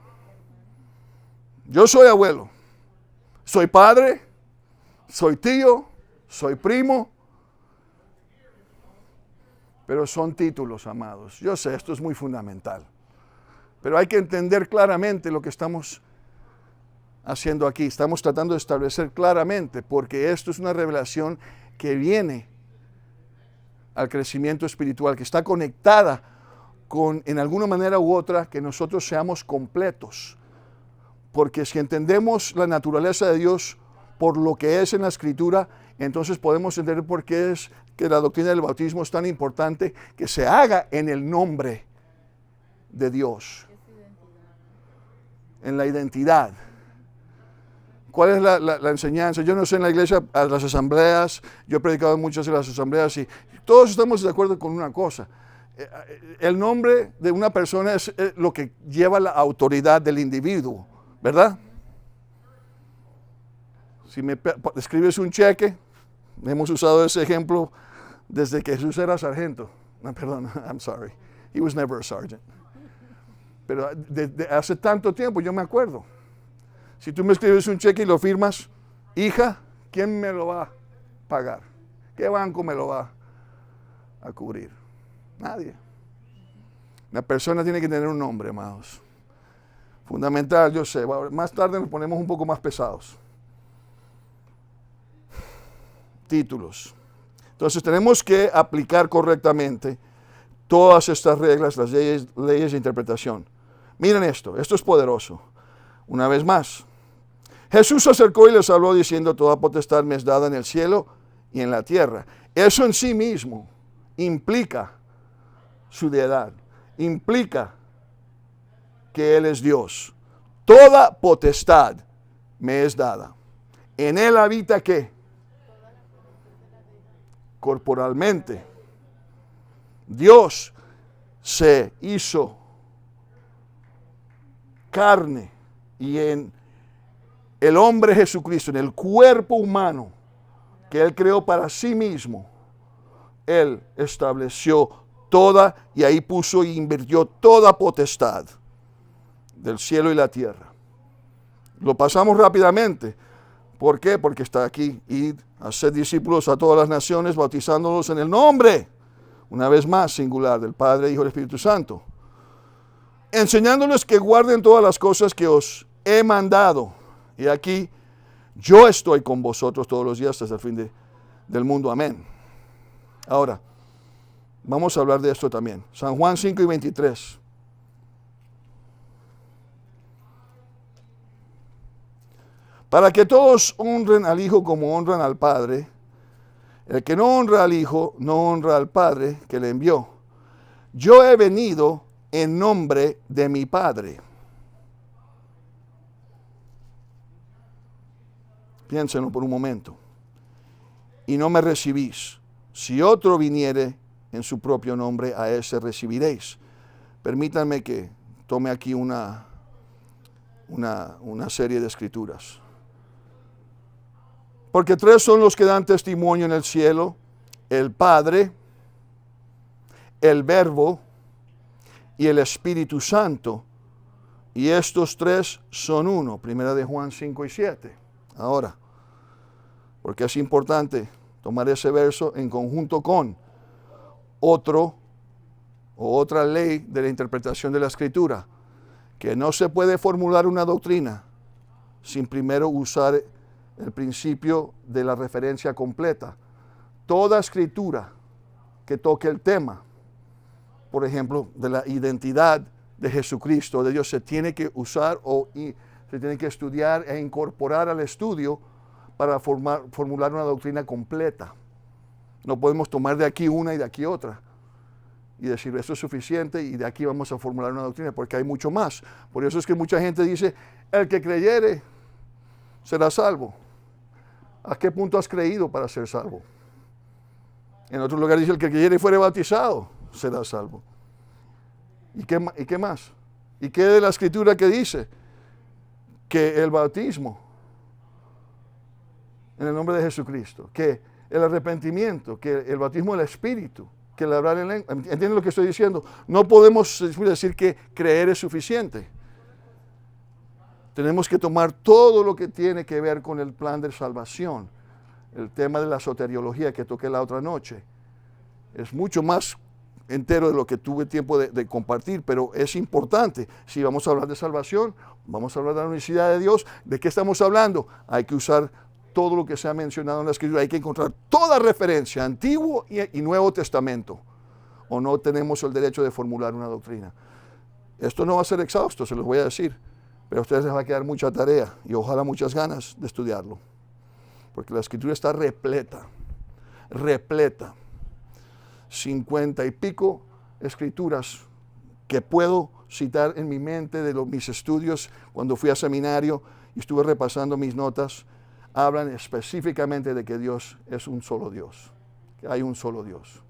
Yo soy abuelo, soy padre, soy tío, soy primo, pero son títulos, amados. Yo sé, esto es muy fundamental, pero hay que entender claramente lo que estamos haciendo aquí. Estamos tratando de establecer claramente, porque esto es una revelación que viene al crecimiento espiritual, que está conectada con, en alguna manera u otra, que nosotros seamos completos. Porque si entendemos la naturaleza de Dios por lo que es en la Escritura, entonces podemos entender por qué es que la doctrina del bautismo es tan importante, que se haga en el nombre de Dios. En la identidad. ¿Cuál es la enseñanza? Yo no sé, en la iglesia, a las asambleas, yo he predicado en muchas de las asambleas y todos estamos de acuerdo con una cosa. El nombre de una persona es lo que lleva la autoridad del individuo, ¿verdad? Si me escribes un cheque, hemos usado ese ejemplo desde que Jesús era sargento. No, perdón, I'm sorry. He was never a sergeant. Pero desde hace tanto tiempo, yo me acuerdo. Si tú me escribes un cheque y lo firmas, hija, ¿quién me lo va a pagar? ¿Qué banco me lo va a cubrir? Nadie. La persona tiene que tener un nombre, amados. Fundamental, yo sé. Más tarde nos ponemos un poco más pesados. Títulos. Entonces tenemos que aplicar correctamente todas estas reglas, las leyes de interpretación. Miren esto es poderoso. Una vez más, Jesús se acercó y les habló diciendo: toda potestad me es dada en el cielo y en la tierra. Eso en sí mismo implica su deidad, implica que Él es Dios. Toda potestad me es dada. En Él habita ¿qué? Corporalmente. Dios se hizo carne y en el hombre Jesucristo, en el cuerpo humano que Él creó para sí mismo, Él estableció toda, y ahí puso y invirtió toda potestad del cielo y la tierra. Lo pasamos rápidamente. ¿Por qué? Porque está aquí: id, haced discípulos a todas las naciones, bautizándolos en el nombre, una vez más singular, del Padre, Hijo y Espíritu Santo. enseñándoles que guarden todas las cosas que os he mandado. Y aquí, yo estoy con vosotros todos los días hasta el fin del mundo. Amén. Ahora, vamos a hablar de esto también. San Juan 5:23. Para que todos honren al Hijo como honran al Padre. El que no honra al Hijo, no honra al Padre que le envió. Yo he venido en nombre de mi Padre. Piénsenlo por un momento. Y no me recibís. Si otro viniere en su propio nombre, a ese recibiréis. Permítanme que tome aquí una serie de escrituras. Porque tres son los que dan testimonio en el cielo: el Padre, el Verbo y el Espíritu Santo. Y estos tres son uno. Primera de Juan 5:7. Ahora, porque es importante tomar ese verso en conjunto con otra ley de la interpretación de la Escritura, que no se puede formular una doctrina sin primero usar el principio de la referencia completa. Toda escritura que toque el tema, por ejemplo, de la identidad de Jesucristo, de Dios, se tiene que usar se tiene que estudiar e incorporar al estudio para formular una doctrina completa. No podemos tomar de aquí una y de aquí otra y decir esto es suficiente y de aquí vamos a formular una doctrina, porque hay mucho más. Por eso es que mucha gente dice, el que creyere será salvo. ¿A qué punto has creído para ser salvo? En otro lugar dice, el que creyere y fuere bautizado será salvo. ¿Y qué más? ¿Y qué de la Escritura que dice? Que el bautismo en el nombre de Jesucristo, que el arrepentimiento, que el bautismo del Espíritu, que el hablar en lengua. ¿Entienden lo que estoy diciendo? No podemos decir que creer es suficiente. Tenemos que tomar todo lo que tiene que ver con el plan de salvación. El tema de la soteriología que toqué la otra noche. Es mucho más entero de lo que tuve tiempo de compartir, pero es importante. Si vamos a hablar de salvación, vamos a hablar de la unicidad de Dios. ¿De qué estamos hablando? Hay que usar todo lo que se ha mencionado en la Escritura. Hay que encontrar toda referencia, Antiguo y Nuevo Testamento. O no tenemos el derecho de formular una doctrina. Esto no va a ser exhausto, se los voy a decir. Pero a ustedes les va a quedar mucha tarea y ojalá muchas ganas de estudiarlo. Porque la Escritura está repleta. 50 y pico escrituras que puedo citar en mi mente de mis estudios cuando fui a seminario y estuve repasando mis notas. Hablan específicamente de que Dios es un solo Dios. Que hay un solo Dios.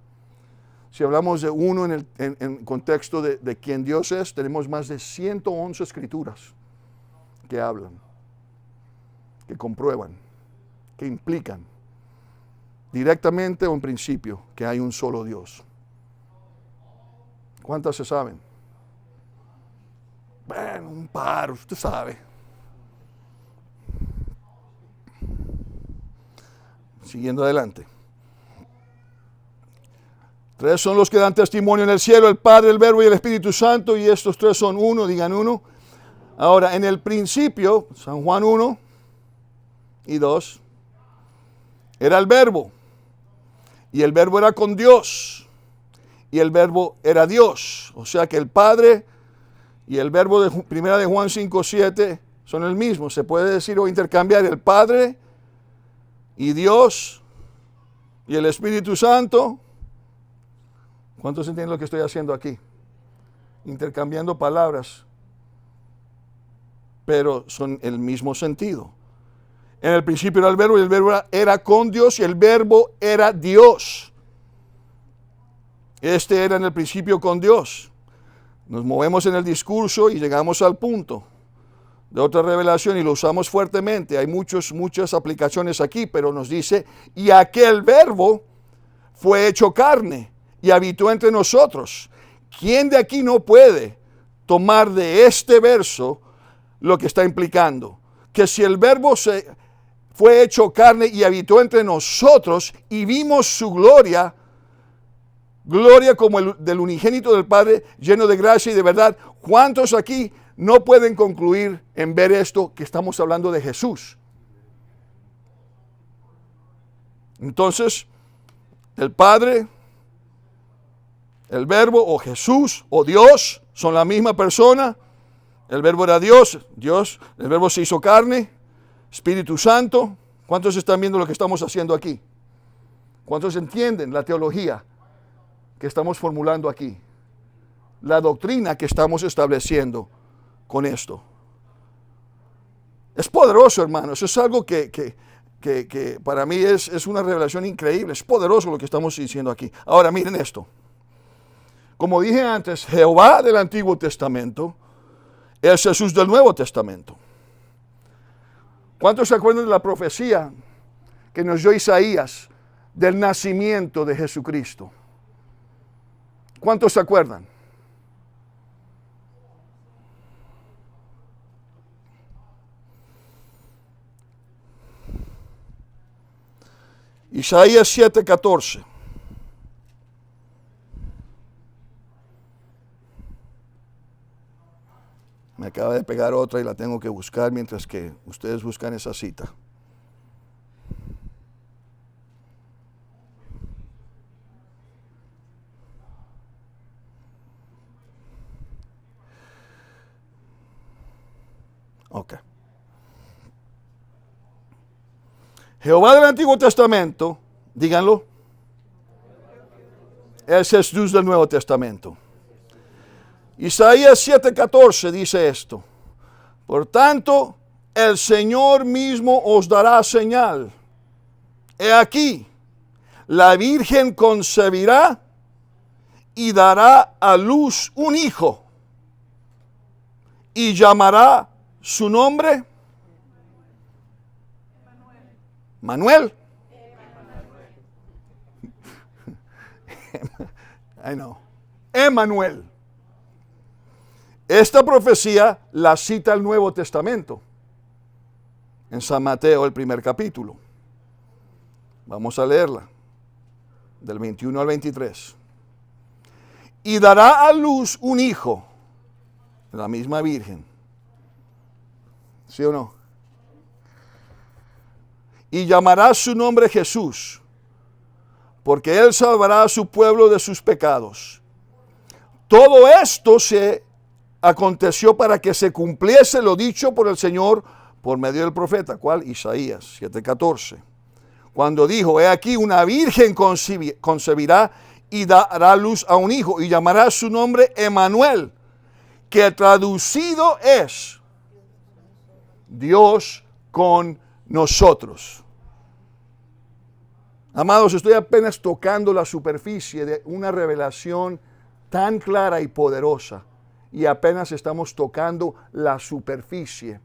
Si hablamos de uno en contexto de quién Dios es, tenemos más de 111 escrituras que hablan, que comprueban, que implican, directamente o en principio, que hay un solo Dios. ¿Cuántas se saben? Bueno, un par, usted sabe. Siguiendo adelante. Tres son los que dan testimonio en el cielo: el Padre, el Verbo y el Espíritu Santo, y estos tres son uno, digan uno. Ahora, en el principio, San Juan 1 y 2, era el Verbo, y el Verbo era con Dios, y el Verbo era Dios. O sea que el Padre y el Verbo de primera de Juan 5:7 son el mismo. Se puede decir o intercambiar el Padre y Dios y el Espíritu Santo. ¿Cuántos entienden lo que estoy haciendo aquí? Intercambiando palabras, pero son el mismo sentido. En el principio era el Verbo y el Verbo era con Dios y el Verbo era Dios. Este era en el principio con Dios. Nos movemos en el discurso y llegamos al punto de otra revelación y lo usamos fuertemente. Hay muchas aplicaciones aquí, pero nos dice, y aquel Verbo fue hecho carne y habitó entre nosotros. ¿Quién de aquí no puede tomar de este verso lo que está implicando? Que si el Verbo fue hecho carne y habitó entre nosotros y vimos su gloria como el del unigénito del Padre, lleno de gracia y de verdad. ¿Cuántos aquí no pueden concluir en ver esto que estamos hablando de Jesús? Entonces, el Padre, el Verbo o Jesús o Dios son la misma persona. El Verbo era Dios, el Verbo se hizo carne, Espíritu Santo. ¿Cuántos están viendo lo que estamos haciendo aquí? ¿Cuántos entienden la teología que estamos formulando aquí? La doctrina que estamos estableciendo con esto. Es poderoso, hermanos. Es algo que para mí es una revelación increíble. Es poderoso lo que estamos diciendo aquí. Ahora miren esto. Como dije antes, Jehová del Antiguo Testamento es Jesús del Nuevo Testamento. ¿Cuántos se acuerdan de la profecía que nos dio Isaías del nacimiento de Jesucristo? ¿Cuántos se acuerdan? Isaías 7:14. Me acaba de pegar otra y la tengo que buscar mientras que ustedes buscan esa cita. Ok. Jehová del Antiguo Testamento, díganlo, es Jesús del Nuevo Testamento. Isaías 7:14 dice esto: por tanto, el Señor mismo os dará señal. He aquí, la Virgen concebirá y dará a luz un hijo, y llamará su nombre Manuel. I know. Emanuel. Esta profecía la cita el Nuevo Testamento en San Mateo, el primer capítulo. Vamos a leerla del 21 al 23. Y dará a luz un hijo, la misma Virgen. ¿Sí o no? Y llamará su nombre Jesús, porque él salvará a su pueblo de sus pecados. Todo esto se aconteció para que se cumpliese lo dicho por el Señor por medio del profeta. ¿Cuál? Isaías 7:14. Cuando dijo: he aquí una virgen concebirá y dará luz a un hijo, y llamará su nombre Emanuel, que traducido es Dios con nosotros. Amados, estoy apenas tocando la superficie de una revelación tan clara y poderosa, y apenas estamos tocando la superficie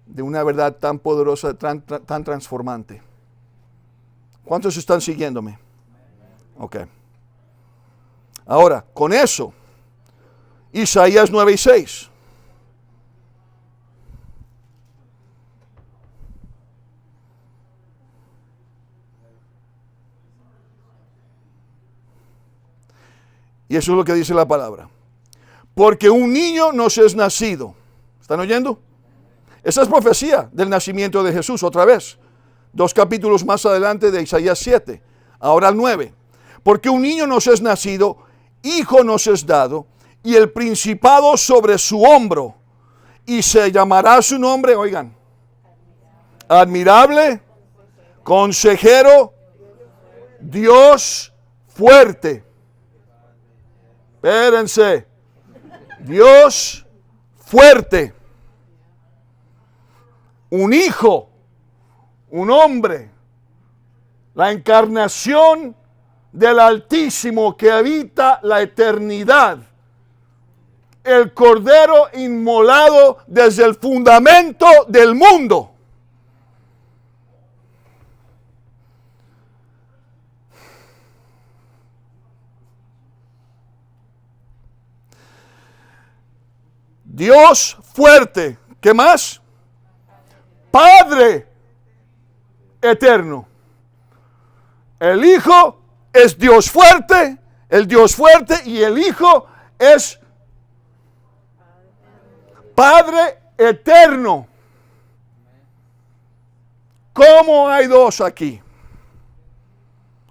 de una verdad tan poderosa, tan transformante. ¿Cuántos están siguiéndome? Ok. Ahora, con eso, Isaías 9:6. Y eso es lo que dice la palabra. Porque un niño nos es nacido. ¿Están oyendo? Esa es profecía del nacimiento de Jesús otra vez. 2 capítulos más adelante de Isaías 7. Ahora el 9. Porque un niño nos es nacido, hijo nos es dado, y el principado sobre su hombro. Y se llamará su nombre, oigan, admirable, consejero, Dios fuerte. Espérense. Dios fuerte. Un hijo, un hombre, la encarnación del Altísimo que habita la eternidad, el Cordero inmolado desde el fundamento del mundo. Dios fuerte. ¿Qué más? Padre eterno. El Hijo es Dios fuerte, el Dios fuerte, y el Hijo es Padre eterno. ¿Cómo hay dos aquí?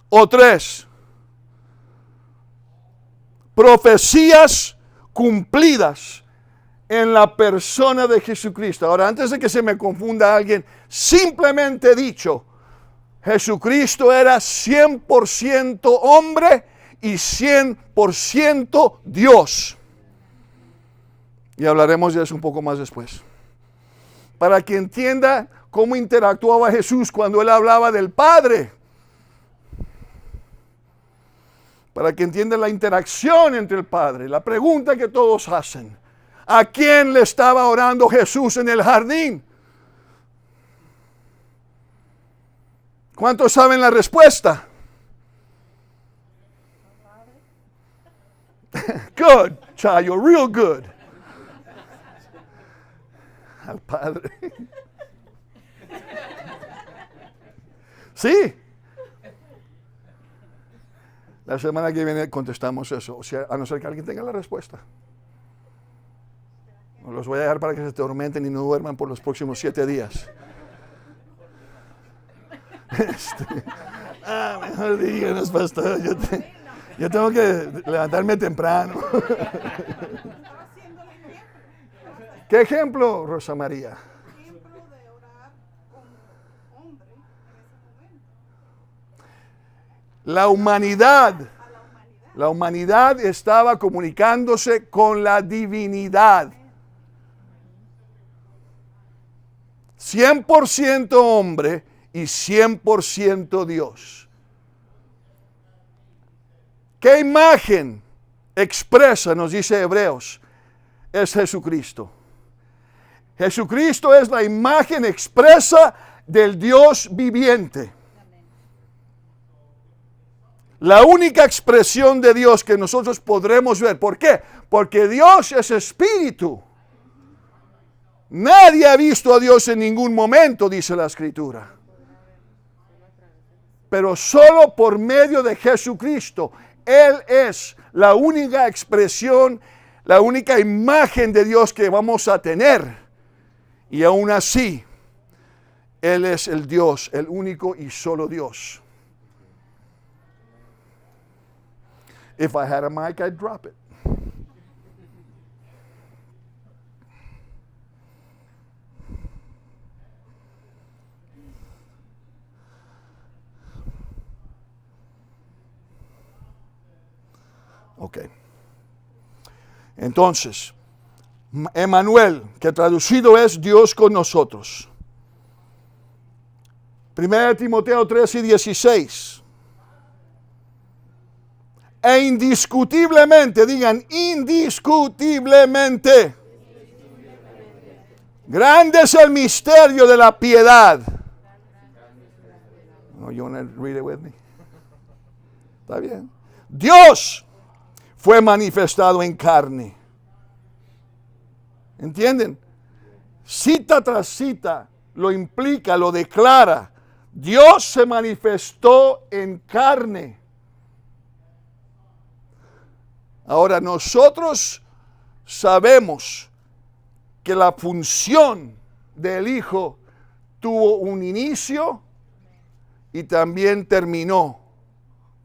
O tres. Profecías cumplidas en la persona de Jesucristo. Ahora, antes de que se me confunda alguien, simplemente dicho, Jesucristo era 100% hombre y 100% Dios. Y hablaremos de eso un poco más después. Para que entienda cómo interactuaba Jesús cuando Él hablaba del Padre. Para que entienda la interacción entre el Padre. La pregunta que todos hacen. ¿A quién le estaba orando Jesús en el jardín? ¿Cuántos saben la respuesta? Good, Chayo, real good. Al Padre. Sí. La semana que viene contestamos eso. O sea, a no ser que alguien tenga la respuesta. No los voy a dejar para que se tormenten y no duerman por los próximos 7 días. Mejor díganos, pastor. Yo tengo que levantarme temprano. ¿Qué ejemplo, Rosa María? Ejemplo de orar con hombre en ese momento. La humanidad estaba comunicándose con la divinidad. 100% hombre y 100% Dios. ¿Qué imagen expresa, nos dice Hebreos, es Jesucristo? Jesucristo es la imagen expresa del Dios viviente. La única expresión de Dios que nosotros podremos ver. ¿Por qué? Porque Dios es espíritu. Nadie ha visto a Dios en ningún momento, dice la Escritura. Pero solo por medio de Jesucristo. Él es la única expresión, la única imagen de Dios que vamos a tener. Y aún así, Él es el Dios, el único y solo Dios. If I had a mic, I'd drop it. Ok. Entonces, Emmanuel, que traducido es Dios con nosotros. 1 Timoteo 3:16. E indiscutiblemente, digan indiscutiblemente. Grande es el misterio de la piedad. No, you want to read it with me? Está bien. Dios fue manifestado en carne. ¿Entienden? Cita tras cita lo implica, lo declara. Dios se manifestó en carne. Ahora nosotros sabemos que la función del Hijo tuvo un inicio y también terminó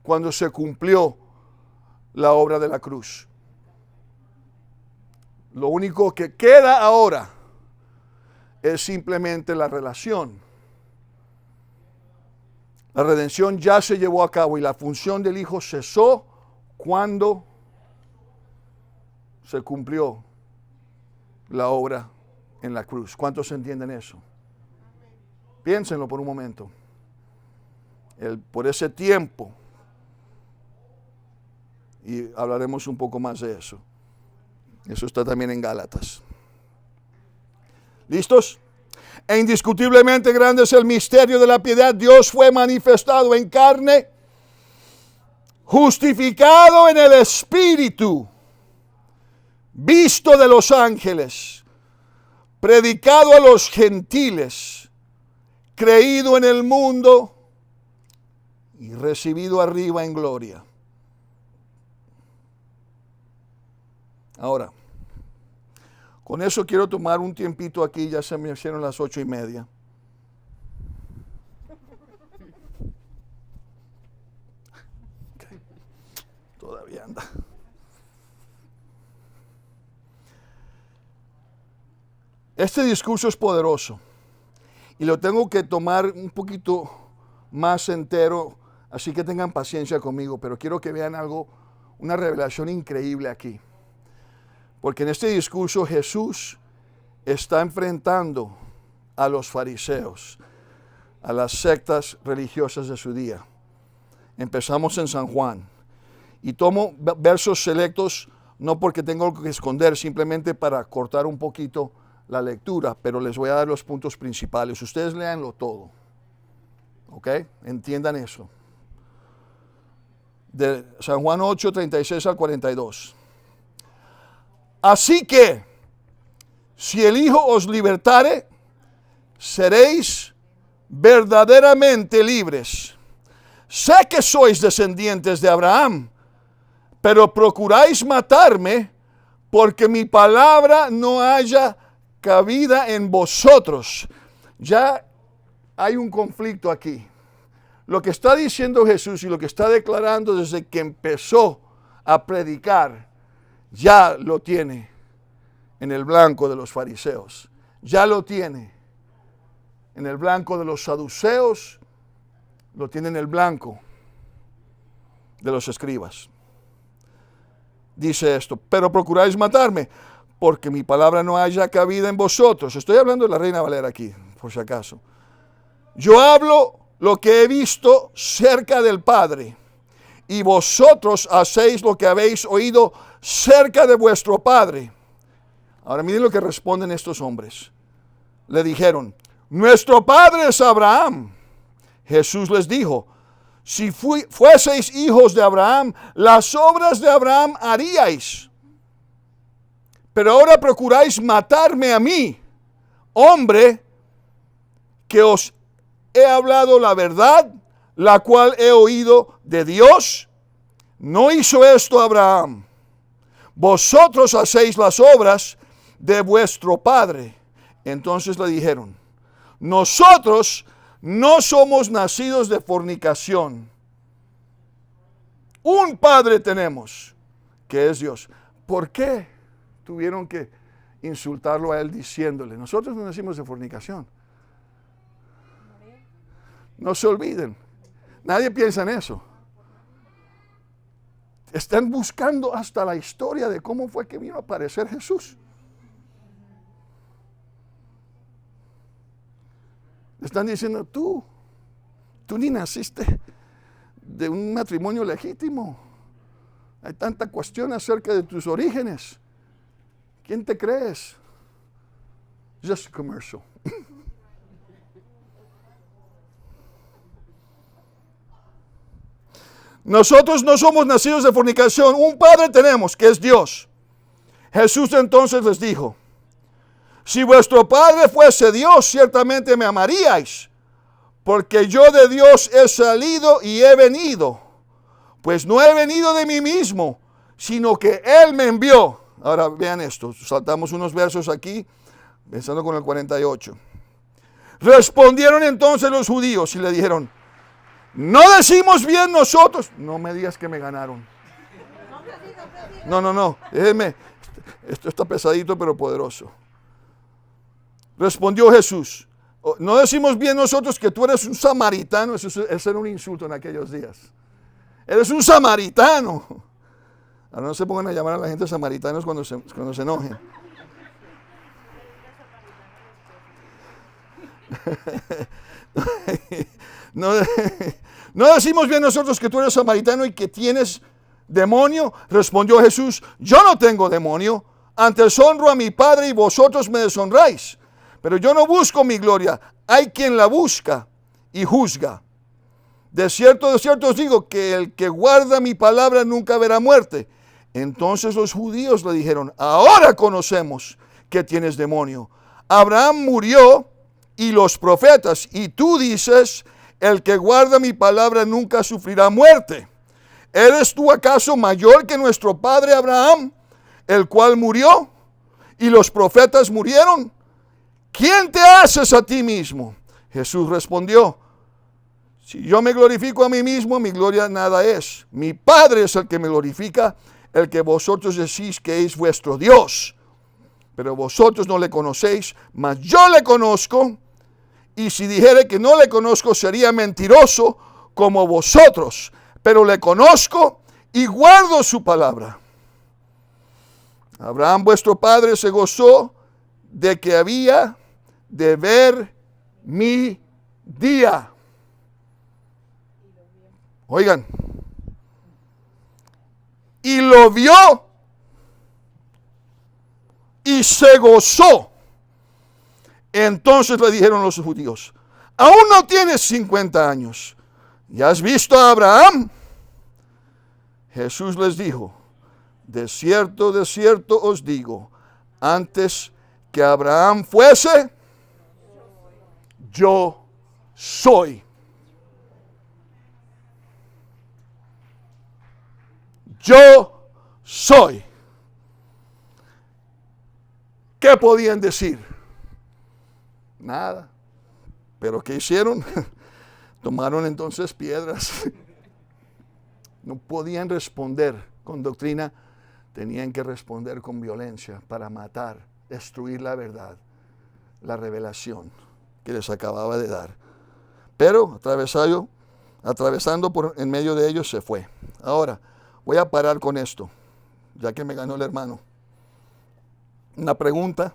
cuando se cumplió la obra de la cruz. Lo único que queda ahora es simplemente la relación. La redención ya se llevó a cabo y la función del Hijo cesó cuando se cumplió la obra en la cruz. ¿Cuántos entienden eso? Piénsenlo por un momento. Por ese tiempo, y hablaremos un poco más de eso. Eso está también en Gálatas. ¿Listos? E indiscutiblemente grande es el misterio de la piedad. Dios fue manifestado en carne, justificado en el Espíritu, visto de los ángeles, predicado a los gentiles, creído en el mundo y recibido arriba en gloria. Ahora, Con eso quiero tomar un tiempito aquí, ya se me hicieron las 8:30. Okay. Todavía anda. Este discurso es poderoso y lo tengo que tomar un poquito más entero, así que tengan paciencia conmigo, pero quiero que vean algo, una revelación increíble aquí. Porque en este discurso Jesús está enfrentando a los fariseos, a las sectas religiosas de su día. Empezamos en San Juan y tomo versos selectos, no porque tengo algo que esconder, simplemente para cortar un poquito la lectura, pero les voy a dar los puntos principales. Ustedes léanlo todo, ¿ok? Entiendan eso. De San Juan 8, 36 al 42. Así que, si el Hijo os libertare, seréis verdaderamente libres. Sé que sois descendientes de Abraham, pero procuráis matarme, porque mi palabra no haya cabida en vosotros. Ya hay un conflicto aquí. Lo que está diciendo Jesús y lo que está declarando desde que empezó a predicar, ya lo tiene en el blanco de los fariseos. Ya lo tiene en el blanco de los saduceos. Lo tiene en el blanco de los escribas. Dice esto: pero procuráis matarme, porque mi palabra no haya cabida en vosotros. Estoy hablando de la Reina Valera aquí, por si acaso. Yo hablo lo que he visto cerca del Padre, y vosotros hacéis lo que habéis oído cerca de vuestro Padre. Ahora miren lo que responden estos hombres. Le dijeron: nuestro Padre es Abraham. Jesús les dijo: si fueseis hijos de Abraham, las obras de Abraham haríais. Pero ahora procuráis matarme a mí, hombre, que os he hablado la verdad, la cual he oído de Dios. No hizo esto Abraham. Vosotros hacéis las obras de vuestro padre. Entonces le dijeron: nosotros no somos nacidos de fornicación. Un padre tenemos, que es Dios. ¿Por qué tuvieron que insultarlo a él diciéndole: nosotros no nacimos de fornicación? No se olviden. Nadie piensa en eso. Están buscando hasta la historia de cómo fue que vino a aparecer Jesús. Están diciendo: tú ni naciste de un matrimonio legítimo. Hay tanta cuestión acerca de tus orígenes. ¿Quién te crees? Just a commercial. Nosotros no somos nacidos de fornicación. Un padre tenemos, que es Dios. Jesús entonces les dijo: si vuestro Padre fuese Dios, ciertamente me amaríais, porque yo de Dios he salido y he venido. Pues no he venido de mí mismo, sino que Él me envió. Ahora vean esto, saltamos unos versos aquí, pensando con el 48. Respondieron entonces los judíos y le dijeron: no decimos bien nosotros. No me digas que me ganaron. No, déjenme. Esto está pesadito pero poderoso. Respondió Jesús: no decimos bien nosotros que tú eres un samaritano. Eso era un insulto en aquellos días. Eres un samaritano. Ahora no se pongan a llamar a la gente samaritanos cuando se enojen. No decimos bien nosotros que tú eres samaritano y que tienes demonio. Respondió Jesús: yo no tengo demonio. Antes honro a mi Padre y vosotros me deshonráis. Pero yo no busco mi gloria. Hay quien la busca y juzga. De cierto os digo que el que guarda mi palabra nunca verá muerte. Entonces los judíos le dijeron: ahora conocemos que tienes demonio. Abraham murió y los profetas, y tú dices: el que guarda mi palabra nunca sufrirá muerte. ¿Eres tú acaso mayor que nuestro padre Abraham, el cual murió? y los profetas murieron? ¿Quién te haces a ti mismo? Jesús respondió, si yo me glorifico a mí mismo, mi gloria nada es. Mi Padre es el que me glorifica, el que vosotros decís que es vuestro Dios. Pero vosotros no le conocéis, mas yo le conozco. Y si dijere que no le conozco, sería mentiroso como vosotros. Pero le conozco y guardo su palabra. Abraham vuestro padre se gozó de que había de ver mi día. Oigan. Y lo vio y se gozó. Entonces le dijeron los judíos, aún no tienes 50 años. ¿Ya has visto a Abraham? Jesús les dijo, de cierto os digo, antes que Abraham fuese, yo soy. Yo soy. ¿Qué podían decir? Nada. ¿Pero qué hicieron? Tomaron entonces piedras. No podían responder con doctrina, tenían que responder con violencia para matar, destruir la verdad, la revelación que les acababa de dar. Pero atravesando por en medio de ellos se fue. Ahora, voy a parar con esto, ya que me ganó el hermano. Una pregunta,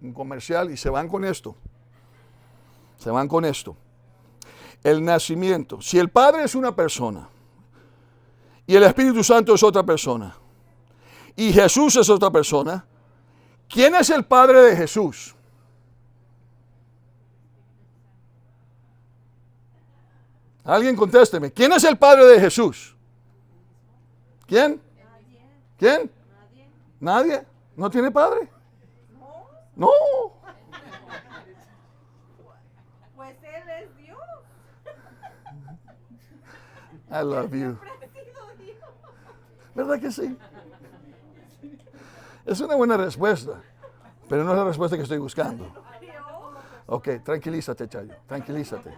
un comercial, y se van con esto. Se van con esto. El nacimiento. Si el Padre es una persona, y el Espíritu Santo es otra persona, y Jesús es otra persona, ¿quién es el Padre de Jesús? Alguien contésteme. ¿Quién es el Padre de Jesús? ¿Quién? ¿Quién? ¿Nadie? ¿No tiene padre? No. Pues Él es Dios. I love you. ¿Verdad que sí? Es una buena respuesta, pero no es la respuesta que estoy buscando. Ok, tranquilízate, Chayo, tranquilízate.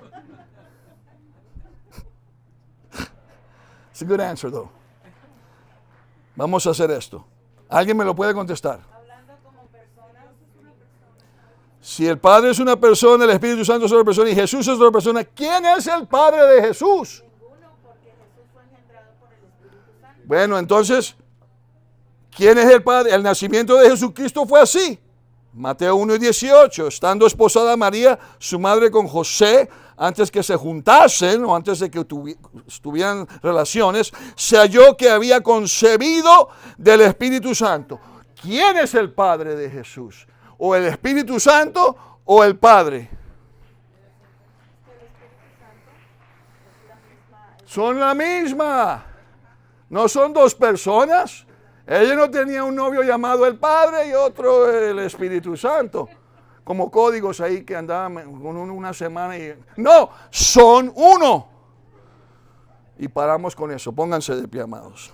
It's a good answer, though. Vamos a hacer esto. ¿Alguien me lo puede contestar? Si el Padre es una persona, el Espíritu Santo es otra persona y Jesús es otra persona, ¿quién es el Padre de Jesús? Bueno, entonces, ¿quién es el Padre? El nacimiento de Jesucristo fue así. Mateo 1:18, estando esposada María, su madre, con José, antes que se juntasen o antes de que tuvieran relaciones, se halló que había concebido del Espíritu Santo. ¿Quién es el Padre de Jesús? ¿O el Espíritu Santo o el Padre? Son la misma. No son dos personas. Ella no tenía un novio llamado el Padre y otro el Espíritu Santo. Como códigos ahí que andaban con una semana y... No, son uno. Y paramos con eso. Pónganse de pie, amados.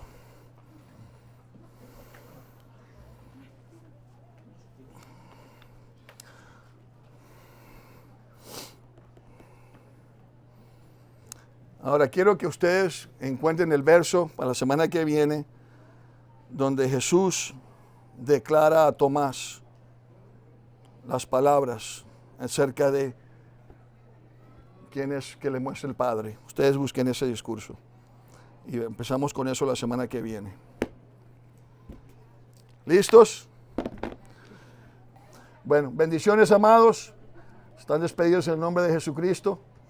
Ahora quiero que ustedes encuentren el verso para la semana que viene, donde Jesús declara a Tomás las palabras acerca de quién es que le muestra el Padre. Ustedes busquen ese discurso. Y empezamos con eso la semana que viene. ¿Listos? Bueno, bendiciones, amados. Están despedidos en el nombre de Jesucristo.